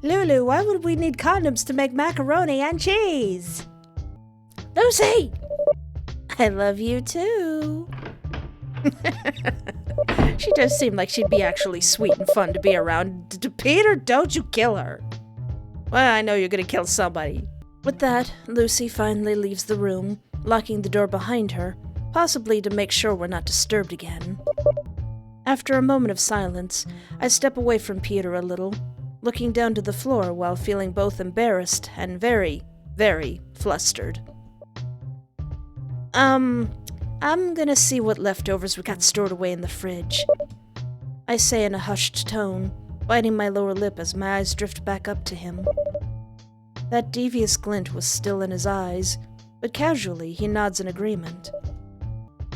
Lulu, why would we need condoms to make macaroni and cheese? Lucy! I love you too. She does seem like she'd be actually sweet and fun to be around. Peter, don't you kill her. Well, I know you're gonna kill somebody. With that, Lucy finally leaves the room, locking the door behind her, possibly to make sure we're not disturbed again. After a moment of silence, I step away from Peter a little, looking down to the floor while feeling both embarrassed and very, very flustered. I'm gonna see what leftovers we got stored away in the fridge. I say in a hushed tone, biting my lower lip as my eyes drift back up to him. That devious glint was still in his eyes, but casually he nods in agreement.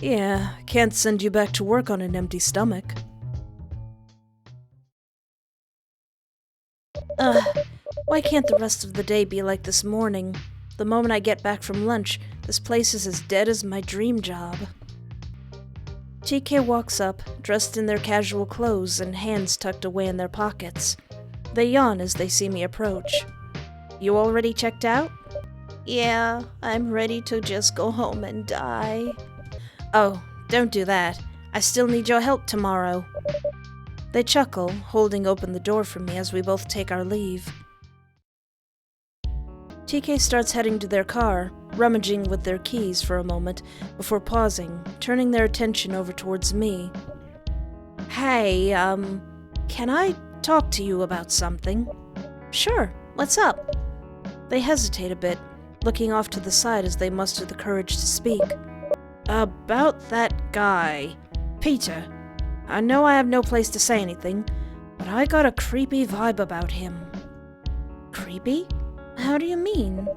Yeah, can't send you back to work on an empty stomach. Why can't the rest of the day be like this morning? The moment I get back from lunch, this place is as dead as my dream job. TK walks up, dressed in their casual clothes and hands tucked away in their pockets. They yawn as they see me approach. You already checked out? Yeah, I'm ready to just go home and die. Oh, don't do that. I still need your help tomorrow. They chuckle, holding open the door for me as we both take our leave. TK starts heading to their car, rummaging with their keys for a moment before pausing, turning their attention over towards me. Hey, can I talk to you about something? Sure, what's up? They hesitate a bit, looking off to the side as they muster the courage to speak. About that guy. Peter. I know I have no place to say anything, but I got a creepy vibe about him. Creepy? How do you mean?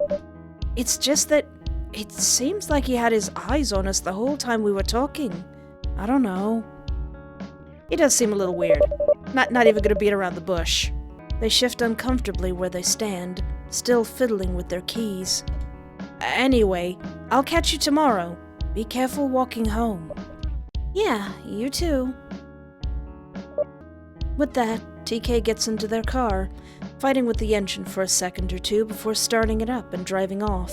It's just that it seems like he had his eyes on us the whole time we were talking. I don't know. He does seem a little weird. Not even gonna beat around the bush. They shift uncomfortably where they stand, still fiddling with their keys. Anyway, I'll catch you tomorrow. Be careful walking home. Yeah, you too. With that, TK gets into their car, fighting with the engine for a second or two before starting it up and driving off.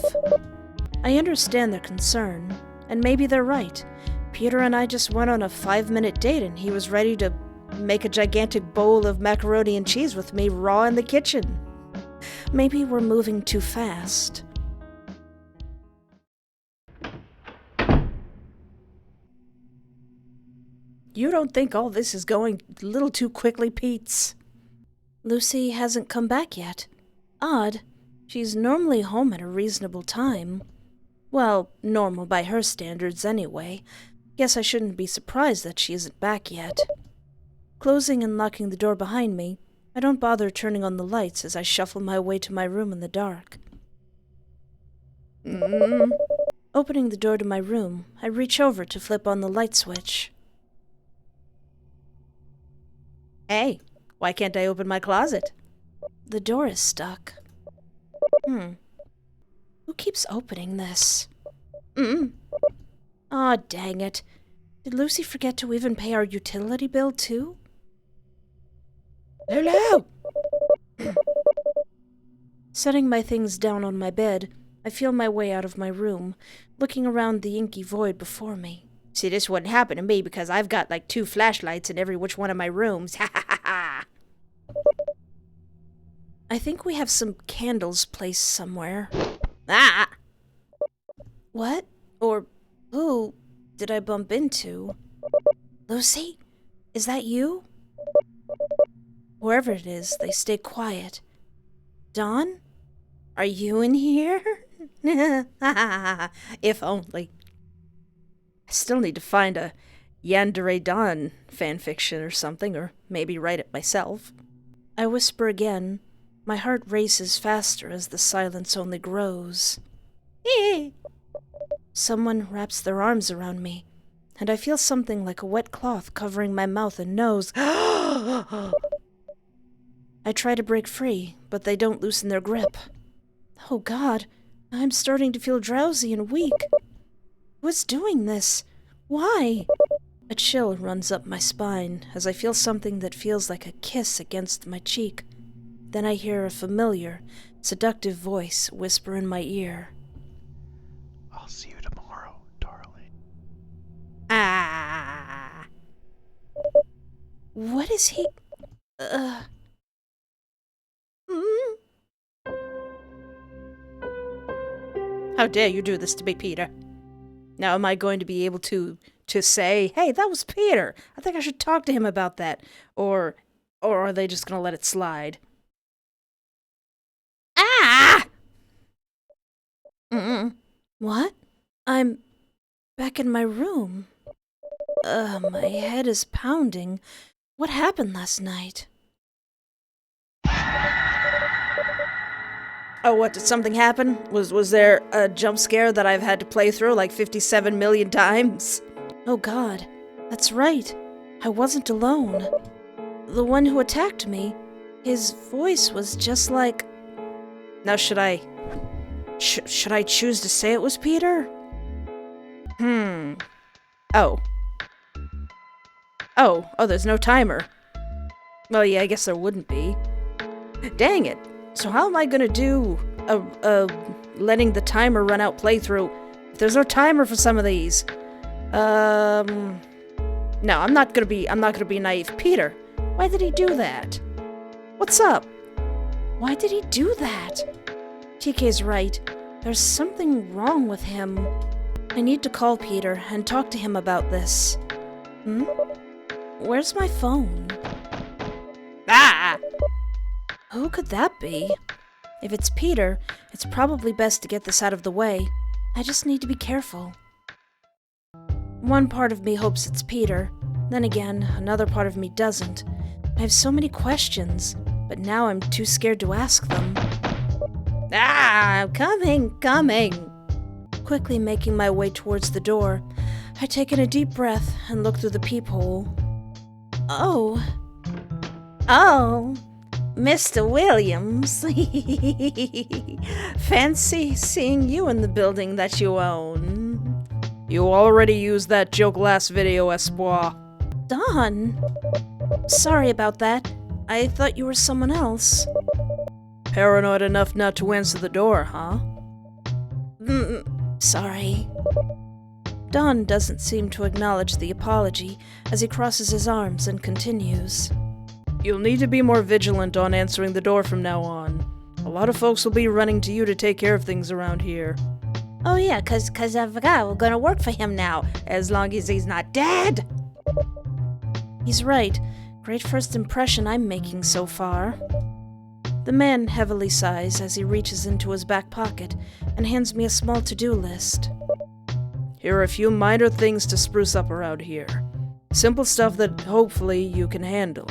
I understand their concern, and maybe they're right. Peter and I just went on a 5-minute date and he was ready to make a gigantic bowl of macaroni and cheese with me raw in the kitchen. Maybe we're moving too fast. You don't think all this is going a little too quickly, Pete's? Lucy hasn't come back yet. Odd. She's normally home at a reasonable time. Well, normal by her standards anyway. Guess I shouldn't be surprised that she isn't back yet. Closing and locking the door behind me, I don't bother turning on the lights as I shuffle my way to my room in the dark. Opening the door to my room, I reach over to flip on the light switch. Hey, why can't I open my closet? The door is stuck. Who keeps opening this? Aw, dang it. Did Lucy forget to even pay our utility bill, too? Hello! Setting my things down on my bed, I feel my way out of my room, looking around the inky void before me. See, this wouldn't happen to me because I've got like 2 flashlights in every which one of my rooms. Ha ha ha ha! I think we have some candles placed somewhere. Ah! What? Or who did I bump into? Lucy? Is that you? Wherever it is, they stay quiet. Dawn? Are you in here? If only. I still need to find a Yandere Dawn fanfiction or something, or maybe write it myself. I whisper again. My heart races faster as the silence only grows. Someone wraps their arms around me, and I feel something like a wet cloth covering my mouth and nose. I try to break free, but they don't loosen their grip. Oh God, I'm starting to feel drowsy and weak. Who's doing this? Why? A chill runs up my spine as I feel something that feels like a kiss against my cheek. Then I hear a familiar, seductive voice whisper in my ear. I'll see you tomorrow, darling. Ah! What is he... How dare you do this to me, Peter? Now am I going to be able to say, hey, that was Peter. I think I should talk to him about that. Or are they just going to let it slide? Ah! What? I'm back in my room. My head is pounding. What happened last night? Oh, what, did something happen? Was there a jump scare that I've had to play through like 57 million times? Oh God, that's right. I wasn't alone. The one who attacked me, his voice was just like... Now should I choose to say it was Peter? Oh, there's no timer. Well, yeah, I guess there wouldn't be. Dang it. So how am I gonna do letting the timer run out playthrough if there's no timer for some of these? No, I'm not gonna be naive. Peter, why did he do that? What's up? Why did he do that? TK's right. There's something wrong with him. I need to call Peter and talk to him about this. Where's my phone? Ah! Who could that be? If it's Peter, it's probably best to get this out of the way. I just need to be careful. One part of me hopes it's Peter. Then again, another part of me doesn't. I have so many questions, but now I'm too scared to ask them. Ah! Coming! Quickly making my way towards the door, I take in a deep breath and look through the peephole. Oh, Mr. Williams. Fancy seeing you in the building that you own. You already used that joke last video, Espoir. Dawn. Sorry about that. I thought you were someone else. Paranoid enough not to answer the door, huh? Sorry. Don doesn't seem to acknowledge the apology as he crosses his arms and continues. You'll need to be more vigilant on answering the door from now on. A lot of folks will be running to you to take care of things around here. Oh yeah, cause I forgot we're gonna work for him now, as long as he's not dead! He's right. Great first impression I'm making so far. The man heavily sighs as he reaches into his back pocket and hands me a small to-do list. Here are a few minor things to spruce up around here. Simple stuff that hopefully you can handle.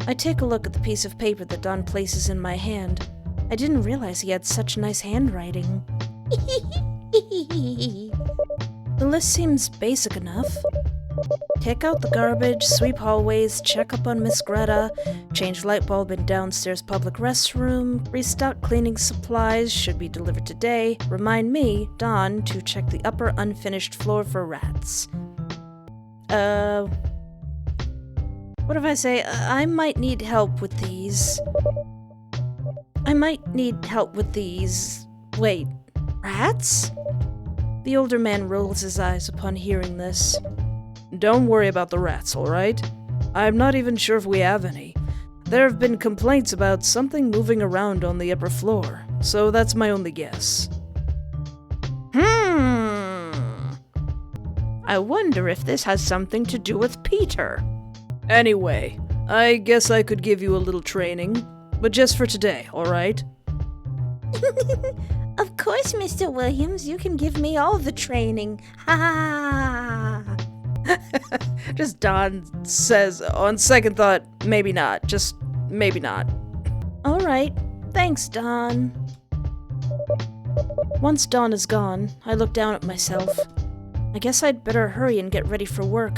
I take a look at the piece of paper that Don places in my hand. I didn't realize he had such nice handwriting. The list seems basic enough. Take out the garbage, sweep hallways, check up on Miss Greta, change light bulb in downstairs public restroom, restock cleaning supplies, should be delivered today, remind me, Don, to check the upper unfinished floor for rats. What if I say, I might need help with these. Wait, rats? The older man rolls his eyes upon hearing this. Don't worry about the rats, alright? I'm not even sure if we have any. There have been complaints about something moving around on the upper floor, so that's my only guess. I wonder if this has something to do with Peter. Anyway, I guess I could give you a little training, but just for today, alright? Of course, Mr. Williams, you can give me all the training. Ha! Just Don says, on second thought, maybe not. Just maybe not. All right. Thanks, Don. Once Don is gone, I look down at myself. I guess I'd better hurry and get ready for work.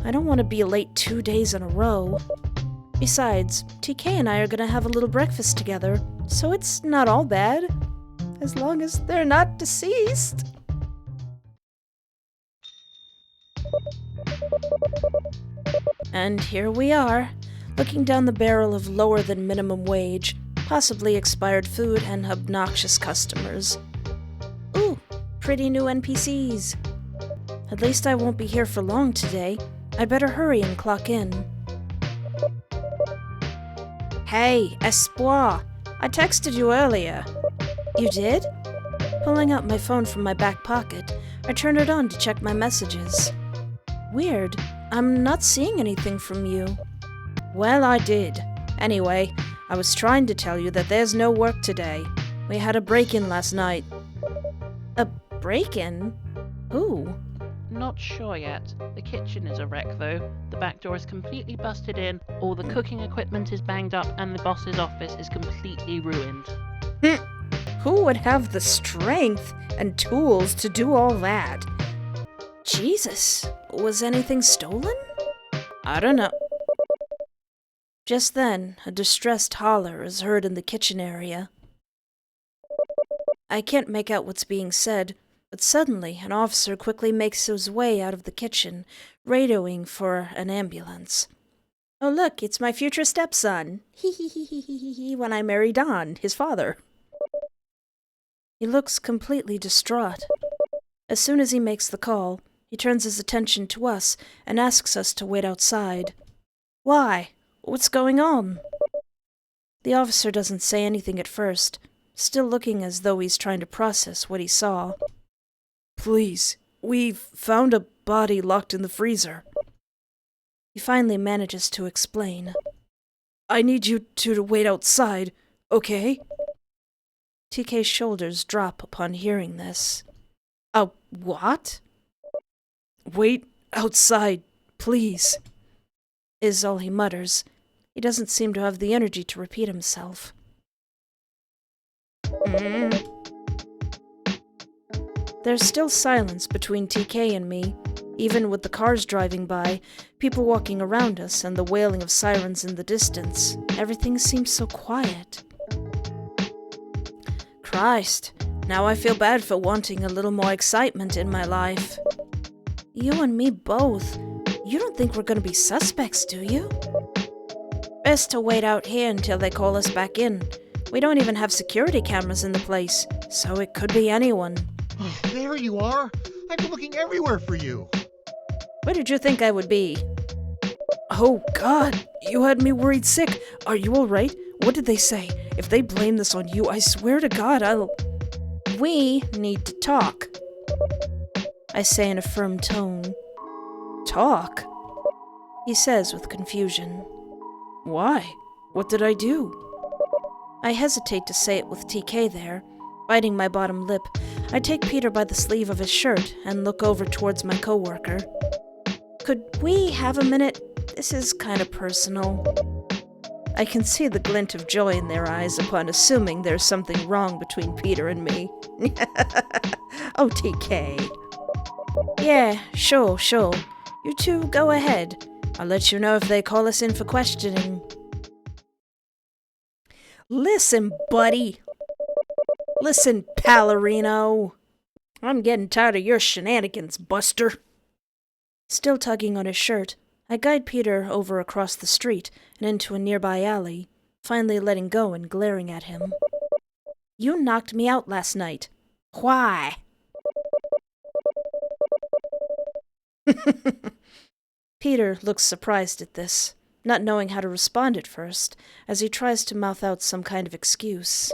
I don't want to be late 2 days in a row. Besides, TK and I are gonna have a little breakfast together, so it's not all bad. As long as they're not deceased. And here we are, looking down the barrel of lower than minimum wage, possibly expired food, and obnoxious customers. Ooh, pretty new NPCs. At least I won't be here for long today. I'd better hurry and clock in. Hey, Espoir! I texted you earlier. You did? Pulling out my phone from my back pocket, I turned it on to check my messages. Weird. I'm not seeing anything from you. Well, I did. Anyway, I was trying to tell you that there's no work today. We had a break-in last night. A break-in? Who? Not sure yet. The kitchen is a wreck though. The back door is completely busted in, all the cooking equipment is banged up, and the boss's office is completely ruined. Who would have the strength and tools to do all that? Jesus, was anything stolen? I don't know. Just then, a distressed holler is heard in the kitchen area. I can't make out what's being said, but suddenly an officer quickly makes his way out of the kitchen, radioing for an ambulance. Oh look, it's my future stepson. When I marry Don, his father. He looks completely distraught. As soon as he makes the call, he turns his attention to us and asks us to wait outside. Why? What's going on? The officer doesn't say anything at first, still looking as though he's trying to process what he saw. Please, we've found a body locked in the freezer. He finally manages to explain. I need you to wait outside, okay? TK's shoulders drop upon hearing this. What? Wait outside, please, is all he mutters. He doesn't seem to have the energy to repeat himself. There's still silence between TK and me, even with the cars driving by, people walking around us, and the wailing of sirens in the distance. Everything seems so quiet. Christ, now I feel bad for wanting a little more excitement in my life. You and me both. You don't think we're gonna be suspects, do you? Best to wait out here until they call us back in. We don't even have security cameras in the place, so it could be anyone. Oh, there you are. I've been looking everywhere for you. Where did you think I would be? Oh, God, you had me worried sick. Are you all right? What did they say? If they blame this on you, I swear to God, I'll... We need to talk, I say in a firm tone. Talk? He says with confusion. Why? What did I do? I hesitate to say it with TK there. Biting my bottom lip, I take Peter by the sleeve of his shirt and look over towards my coworker. Could we have a minute? This is kind of personal. I can see the glint of joy in their eyes upon assuming there's something wrong between Peter and me. Oh, TK. Yeah, sure. You two go ahead. I'll let you know if they call us in for questioning. Listen, buddy. Listen, Palorino. I'm getting tired of your shenanigans, Buster. Still tugging on his shirt, I guide Peter over across the street and into a nearby alley, finally letting go and glaring at him. You knocked me out last night. Why? Peter looks surprised at this, not knowing how to respond at first, as he tries to mouth out some kind of excuse.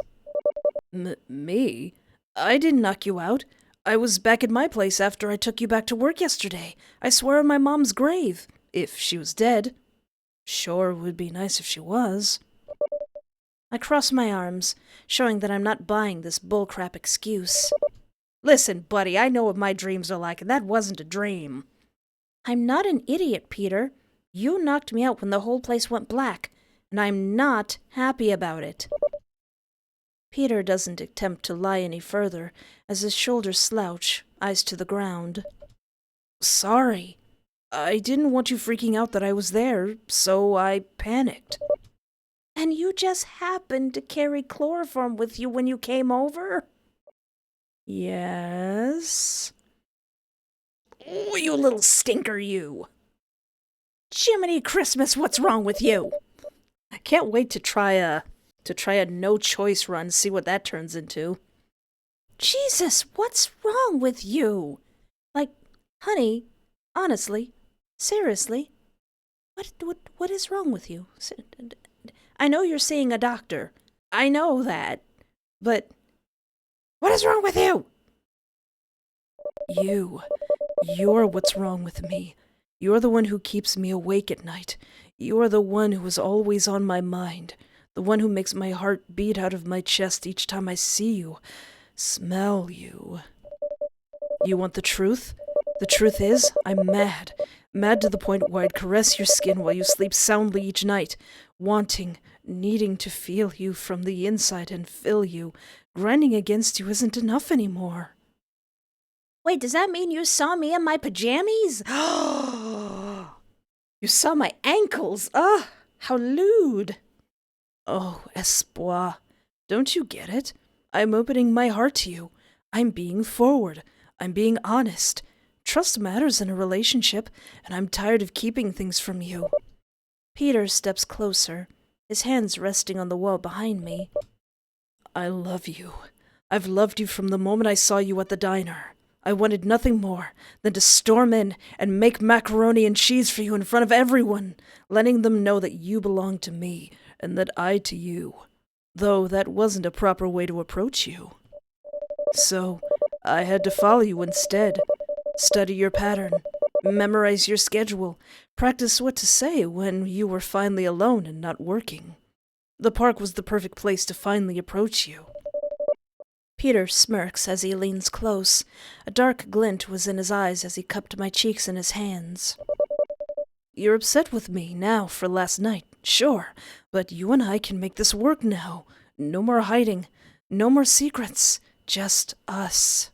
Me? I didn't knock you out. I was back at my place after I took you back to work yesterday. I swear on my mom's grave. If she was dead. Sure would be nice if she was. I cross my arms, showing that I'm not buying this bullcrap excuse. Listen, buddy, I know what my dreams are like, and that wasn't a dream. I'm not an idiot, Peter. You knocked me out when the whole place went black, and I'm not happy about it. Peter doesn't attempt to lie any further, as his shoulders slouch, eyes to the ground. Sorry. I didn't want you freaking out that I was there, so I panicked. And you just happened to carry chloroform with you when you came over? Yes. Oh, you little stinker, you. Jiminy Christmas, what's wrong with you? I can't wait to try a no-choice run, see what that turns into. Jesus, what's wrong with you? Like, honey, honestly, seriously, what is wrong with you? I know you're seeing a doctor. I know that. But what is wrong with you? You're what's wrong with me. You're the one who keeps me awake at night. You're the one who is always on my mind. The one who makes my heart beat out of my chest each time I see you, smell you. You want the truth? The truth is, I'm mad. Mad to the point where I'd caress your skin while you sleep soundly each night, wanting, needing to feel you from the inside and fill you. Grinding against you isn't enough anymore. Wait, does that mean you saw me in my pajamas? You saw my ankles? Ugh, how lewd. Oh, Espoir, don't you get it? I'm opening my heart to you. I'm being forward. I'm being honest. Trust matters in a relationship, and I'm tired of keeping things from you. Peter steps closer, his hands resting on the wall behind me. I love you. I've loved you from the moment I saw you at the diner. I wanted nothing more than to storm in and make macaroni and cheese for you in front of everyone, letting them know that you belong to me and that I to you, though that wasn't a proper way to approach you. So, I had to follow you instead. Study your pattern, memorize your schedule, practice what to say when you were finally alone and not working. The park was the perfect place to finally approach you. Peter smirks as he leans close. A dark glint was in his eyes as he cupped my cheeks in his hands. You're upset with me now for last night, sure, but you and I can make this work now. No more hiding, no more secrets, just us.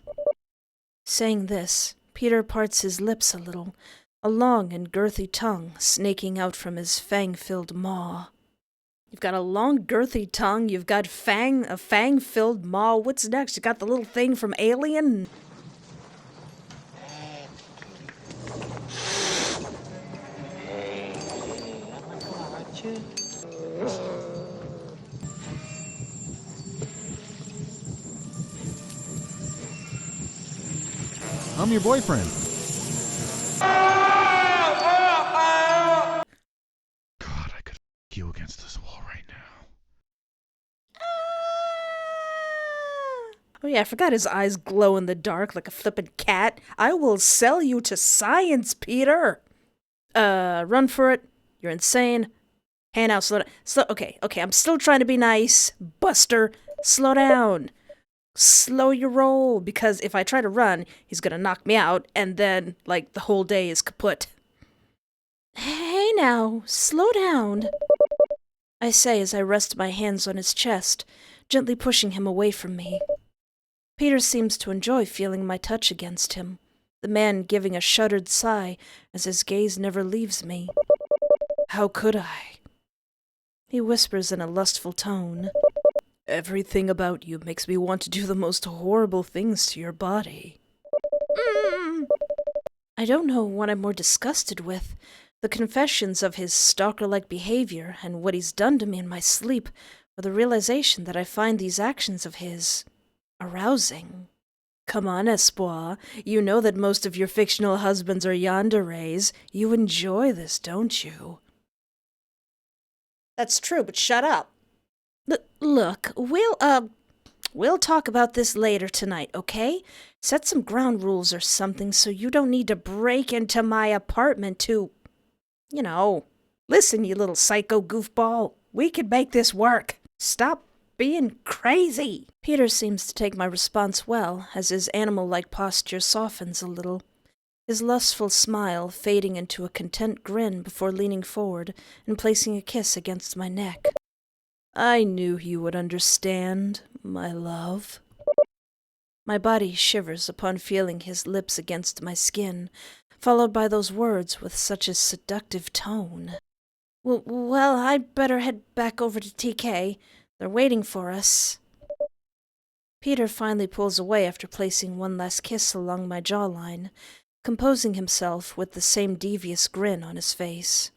Saying this, Peter parts his lips a little, a long and girthy tongue snaking out from his fang-filled maw. You've got a long, girthy tongue, you've got a fang-filled maw. What's next? You got the little thing from Alien? I'm your boyfriend. God, I could you against this wall right now. Oh yeah, I forgot his eyes glow in the dark like a flippin' cat. I will sell you to science, Peter! Run for it. You're insane. Hey, now, slow down. Okay, I'm still trying to be nice. Buster, slow down. Slow your roll, because if I try to run, he's gonna knock me out, and then, like, the whole day is kaput. Hey, now, slow down. I say as I rest my hands on his chest, gently pushing him away from me. Peter seems to enjoy feeling my touch against him, the man giving a shuddered sigh as his gaze never leaves me. How could I? He whispers in a lustful tone. Everything about you makes me want to do the most horrible things to your body. I don't know what I'm more disgusted with, the confessions of his stalker-like behavior and what he's done to me in my sleep, or the realization that I find these actions of his arousing. Come on, Espoir. You know that most of your fictional husbands are yanderes. You enjoy this, don't you? That's true, but shut up. Look, we'll talk about this later tonight, okay? Set some ground rules or something so you don't need to break into my apartment to, listen, you little psycho goofball. We can make this work. Stop being crazy. Peter seems to take my response well, as his animal-like posture softens a little, his lustful smile fading into a content grin before leaning forward and placing a kiss against my neck. I knew you would understand, my love. My body shivers upon feeling his lips against my skin, followed by those words with such a seductive tone. Well, I'd better head back over to TK. They're waiting for us. Peter finally pulls away after placing one last kiss along my jawline, composing himself with the same devious grin on his face.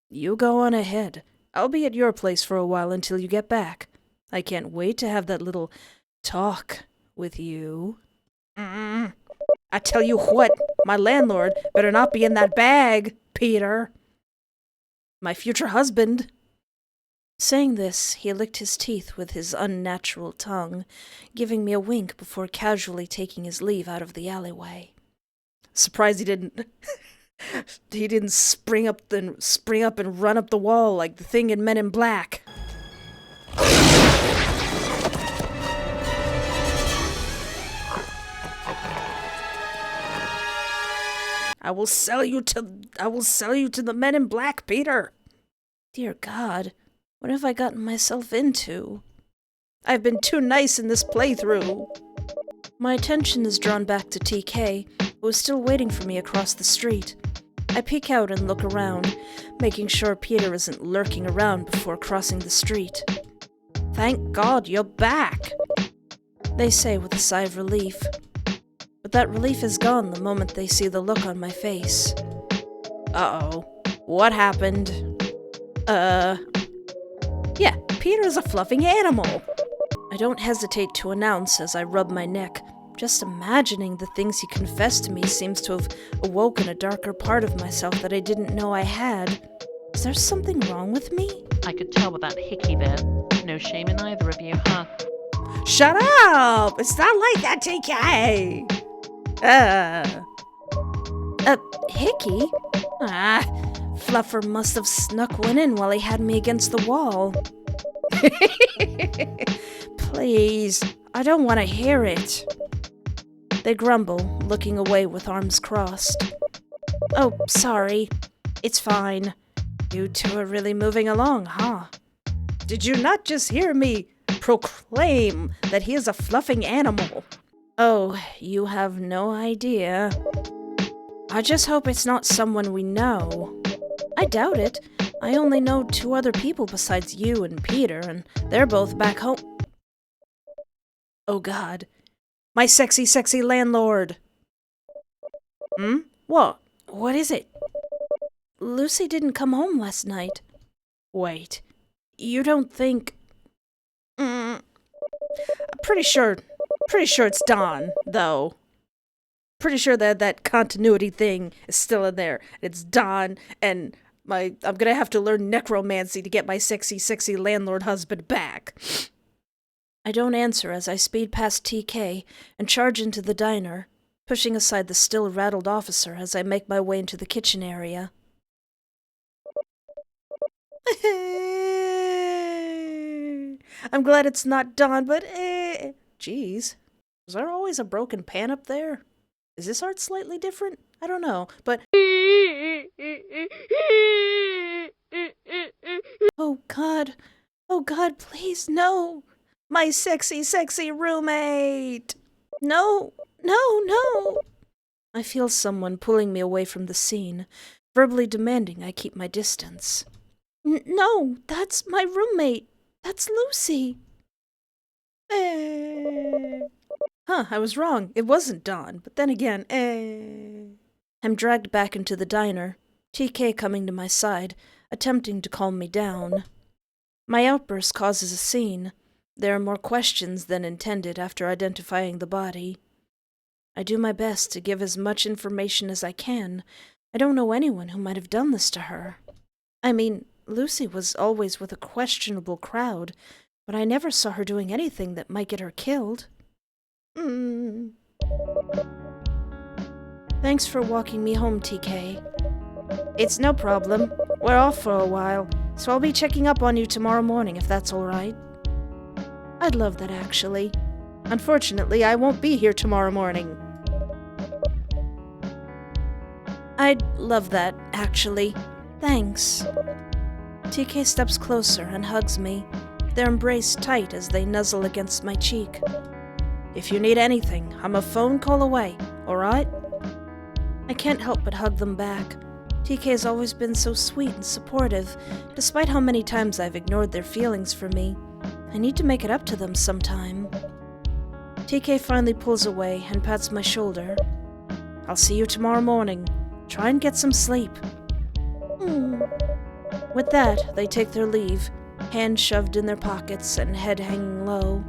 You go on ahead. I'll be at your place for a while until you get back. I can't wait to have that little talk with you. I tell you what, my landlord better not be in that bag, Peter. My future husband. Saying this, he licked his teeth with his unnatural tongue, giving me a wink before casually taking his leave out of the alleyway. Surprised he didn't spring up and run up the wall like the thing in Men in Black. I will sell you to the Men in Black, Peter. Dear God, what have I gotten myself into? I've been too nice in this playthrough. My attention is drawn back to TK, who is still waiting for me across the street. I peek out and look around, making sure Peter isn't lurking around before crossing the street. Thank God you're back, they say with a sigh of relief. But that relief is gone the moment they see the look on my face. Uh-oh. What happened? Yeah, Peter is a fluffing animal. I don't hesitate to announce as I rub my neck. Just imagining the things he confessed to me seems to have awoken a darker part of myself that I didn't know I had. Is there something wrong with me? I could tell with that hickey there. No shame in either of you, huh? Shut up! It's not like that, TK! Hickey? Fluffer must have snuck one in while he had me against the wall. Please, I don't want to hear it. They grumble, looking away with arms crossed. Oh, sorry. It's fine. You two are really moving along, huh? Did you not just hear me proclaim that he is a fluffing animal? Oh, you have no idea. I just hope it's not someone we know. I doubt it. I only know 2 other people besides you and Peter, and they're both back home. Oh God. My sexy, sexy landlord. What? What is it? Lucy didn't come home last night. Wait. You don't think... Pretty sure it's Dawn, though. Pretty sure that continuity thing is still in there. It's Dawn, and I'm gonna have to learn necromancy to get my sexy, sexy landlord husband back. I don't answer as I speed past TK and charge into the diner, pushing aside the still rattled officer as I make my way into the kitchen area. I'm glad it's not Dawn, but Jeez. Was there always a broken pan up there? Is this art slightly different? I don't know, but... Oh God. Oh God, please, no. My sexy, sexy roommate. No, no, no. I feel someone pulling me away from the scene, verbally demanding I keep my distance. No, that's my roommate. That's Lucy. Huh, I was wrong. It wasn't Dawn, but then again, I'm dragged back into the diner, TK coming to my side, attempting to calm me down. My outburst causes a scene. There are more questions than intended after identifying the body. I do my best to give as much information as I can. I don't know anyone who might have done this to her. I mean, Lucy was always with a questionable crowd, but I never saw her doing anything that might get her killed. Thanks for walking me home, TK. It's no problem. We're off for a while, so I'll be checking up on you tomorrow morning if that's all right. I'd love that, actually. Unfortunately, I won't be here tomorrow morning. I'd love that, actually. Thanks. TK steps closer and hugs me, their embrace tight as they nuzzle against my cheek. If you need anything, I'm a phone call away, alright? I can't help but hug them back. TK's always been so sweet and supportive, despite how many times I've ignored their feelings for me. I need to make it up to them sometime. TK finally pulls away and pats my shoulder. I'll see you tomorrow morning. Try and get some sleep. With that, they take their leave, hands shoved in their pockets and head hanging low.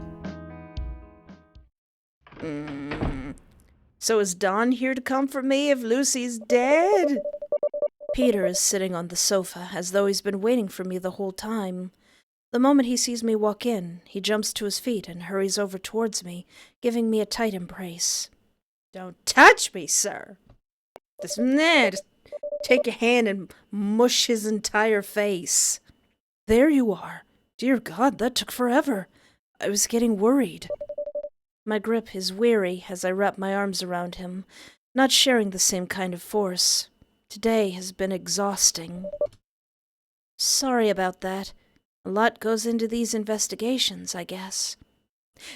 So is Dawn here to comfort me if Lucy's dead? Peter is sitting on the sofa as though he's been waiting for me the whole time. The moment he sees me walk in, he jumps to his feet and hurries over towards me, giving me a tight embrace. Don't touch me, sir. Just take a hand and mush his entire face. There you are. Dear God, that took forever. I was getting worried. My grip is weary as I wrap my arms around him, not sharing the same kind of force. Today has been exhausting. Sorry about that. A lot goes into these investigations, I guess.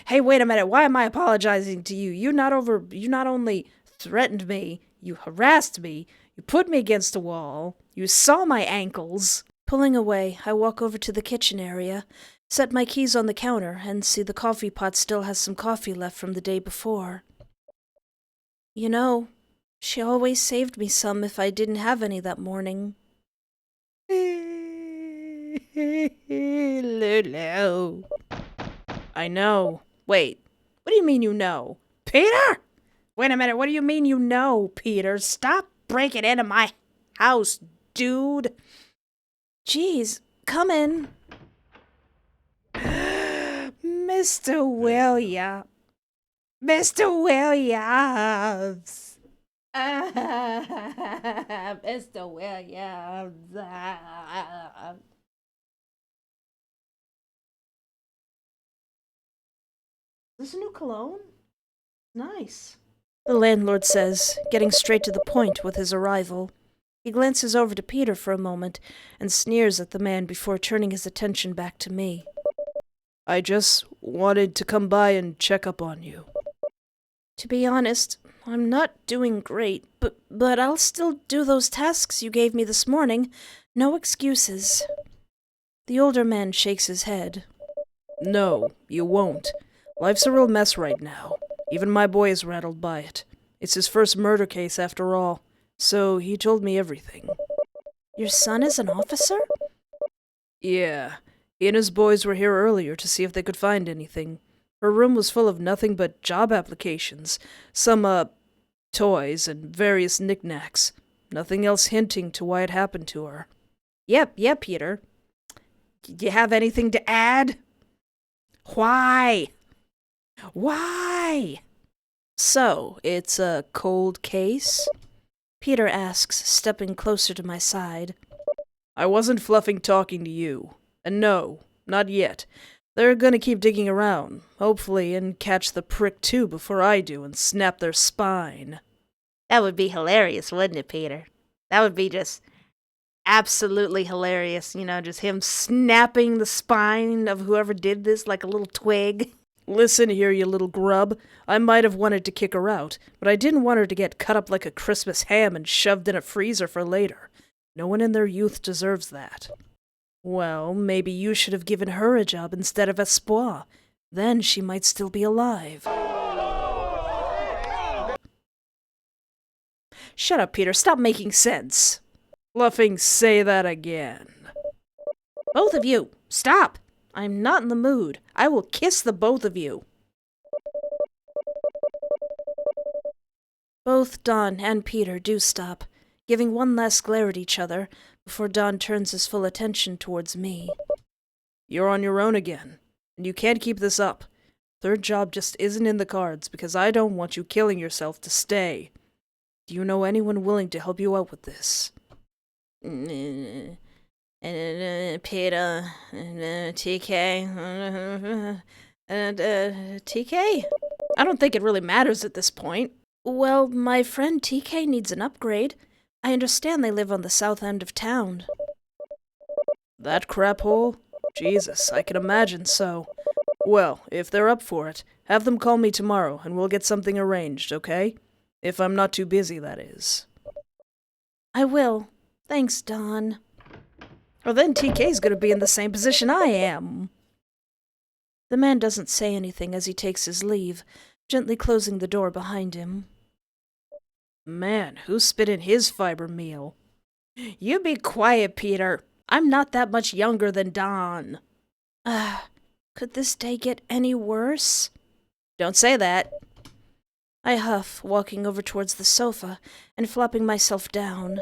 Hey, wait a minute. Why am I apologizing to you? You not only threatened me, you harassed me, you put me against a wall, you saw my ankles. Pulling away, I walk over to the kitchen area, set my keys on the counter, and see the coffee pot still has some coffee left from the day before. You know, she always saved me some if I didn't have any that morning. Lulu. I know. Wait, what do you mean you know? Peter? Wait a minute, what do you mean you know, Peter? Stop breaking into my house, dude. Jeez, come in. Mr. Williams. Mr. Williams. Mr. Williams. Is this a new cologne? Nice. The landlord says, getting straight to the point with his arrival. He glances over to Peter for a moment and sneers at the man before turning his attention back to me. I just wanted to come by and check up on you. To be honest, I'm not doing great, but I'll still do those tasks you gave me this morning. No excuses. The older man shakes his head. No, you won't. Life's a real mess right now. Even my boy is rattled by it. It's his first murder case after all, so he told me everything. Your son is an officer? Yeah. He and his boys were here earlier to see if they could find anything. Her room was full of nothing but job applications, some, toys, and various knickknacks. Nothing else hinting to why it happened to her. Yep, Peter. Do you have anything to add? Why? Why? So, it's a cold case? Peter asks, stepping closer to my side. I wasn't fluffing talking to you. And no, not yet. They're gonna keep digging around, hopefully, and catch the prick too before I do and snap their spine. That would be hilarious, wouldn't it, Peter? That would be just absolutely hilarious. You know, just him snapping the spine of whoever did this like a little twig. Listen here, you little grub. I might have wanted to kick her out, but I didn't want her to get cut up like a Christmas ham and shoved in a freezer for later. No one in their youth deserves that. Well, maybe you should have given her a job instead of Espoir. Then she might still be alive. Shut up, Peter. Stop making sense. Fluffing, say that again. Both of you, stop. I'm not in the mood. I will kiss the both of you. Both Don and Peter do stop, giving one last glare at each other before Don turns his full attention towards me. You're on your own again, and you can't keep this up. Third job just isn't in the cards because I don't want you killing yourself to stay. Do you know anyone willing to help you out with this? Peter, TK, TK? I don't think it really matters at this point. Well, my friend TK needs an upgrade. I understand they live on the south end of town. That crap hole? Jesus, I can imagine so. Well, if they're up for it, have them call me tomorrow and we'll get something arranged, okay? If I'm not too busy, that is. I will. Thanks, Don. Well, then TK's gonna be in the same position I am. The man doesn't say anything as he takes his leave, gently closing the door behind him. Man, who spit in his fiber meal? You be quiet, Peter. I'm not that much younger than Don. Could this day get any worse? Don't say that. I huff, walking over towards the sofa and flopping myself down.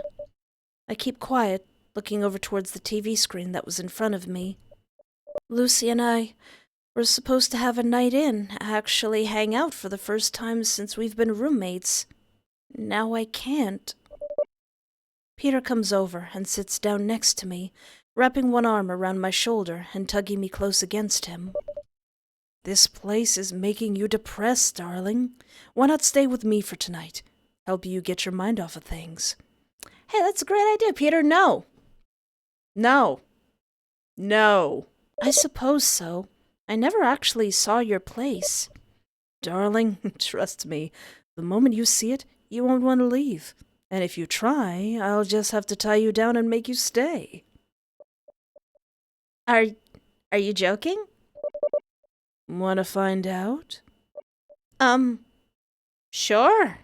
I keep quiet, looking over towards the TV screen that was in front of me. Lucy and I were supposed to have a night in, actually hang out for the first time since we've been roommates. Now I can't. Peter comes over and sits down next to me, wrapping one arm around my shoulder and tugging me close against him. This place is making you depressed, darling. Why not stay with me for tonight? Help you get your mind off of things. Hey, that's a great idea, Peter. No. No. No. I suppose so. I never actually saw your place. Darling, trust me, the moment you see it, you won't want to leave. And if you try, I'll just have to tie you down and make you stay. Are you joking? Want to find out? Sure.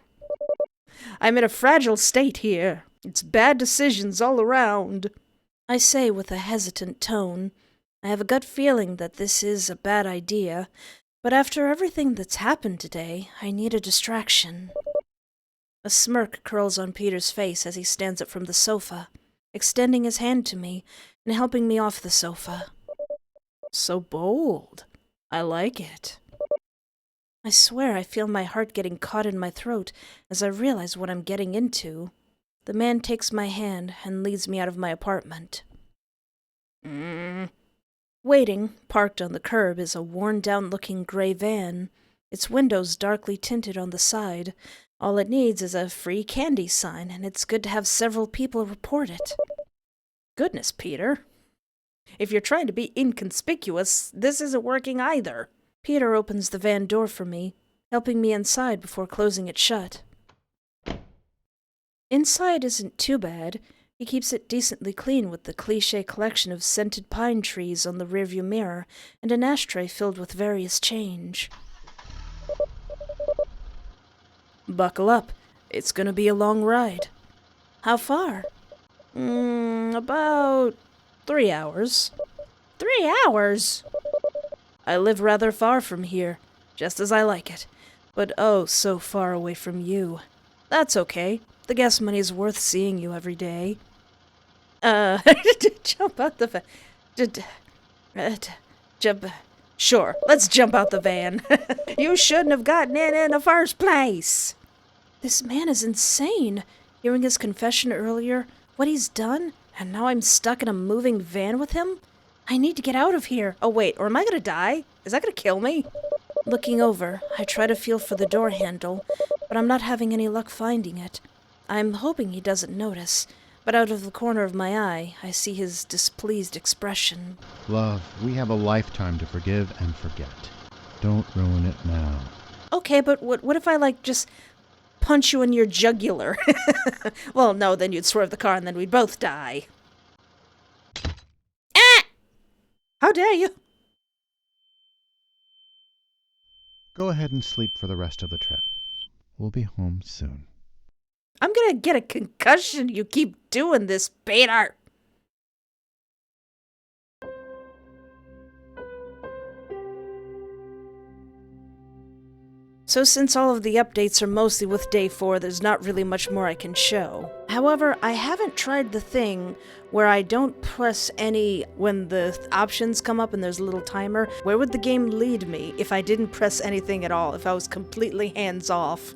I'm in a fragile state here. It's bad decisions all around. I say with a hesitant tone. I have a gut feeling that this is a bad idea, but after everything that's happened today, I need a distraction. A smirk curls on Peter's face as he stands up from the sofa, extending his hand to me and helping me off the sofa. So bold. I like it. I swear I feel my heart getting caught in my throat as I realize what I'm getting into. The man takes my hand and leads me out of my apartment. Waiting, parked on the curb, is a worn-down-looking gray van. Its windows darkly tinted on the side. All it needs is a free candy sign, and it's good to have several people report it. Goodness, Peter. If you're trying to be inconspicuous, this isn't working either. Peter opens the van door for me, helping me inside before closing it shut. Inside isn't too bad. He keeps it decently clean with the cliché collection of scented pine trees on the rearview mirror and an ashtray filled with various change. Buckle up. It's gonna be a long ride. How far? About 3 hours. 3 hours? I live rather far from here, just as I like it, but oh so far away from you. That's okay. The gas money's worth seeing you every day. Jump out the van. Sure, let's jump out the van. You shouldn't have gotten in the first place. This man is insane. Hearing his confession earlier, what he's done, And now I'm stuck in a moving van with him? I need to get out of here. Oh wait, or am I gonna die? Is that gonna kill me? Looking over, I try to feel for the door handle, but I'm not having any luck finding it. I'm hoping he doesn't notice, but out of the corner of my eye, I see his displeased expression. Love, we have a lifetime to forgive and forget. Don't ruin it now. Okay, but what if I, just punch you in your jugular? Well, no, then you'd swerve the car and then we'd both die. Ah! How dare you? Go ahead and sleep for the rest of the trip. We'll be home soon. I'm gonna get a concussion. You keep doing this, Peter. So since all of the updates are mostly with day 4, there's not really much more I can show. However, I haven't tried the thing where I don't press any when the options come up and there's a little timer. Where would the game lead me if I didn't press anything at all, if I was completely hands-off?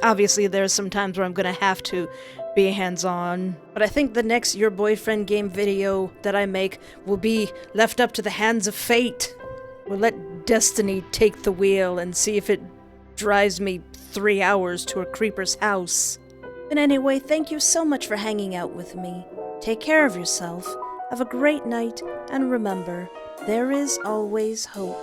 Obviously, there's some times where I'm gonna have to be hands-on, but I think the next Your Boyfriend game video that I make will be left up to the hands of fate. We'll let destiny take the wheel and see if it drives me 3 hours to a creeper's house. But anyway, thank you so much for hanging out with me. Take care of yourself, have a great night, and remember, there is always hope.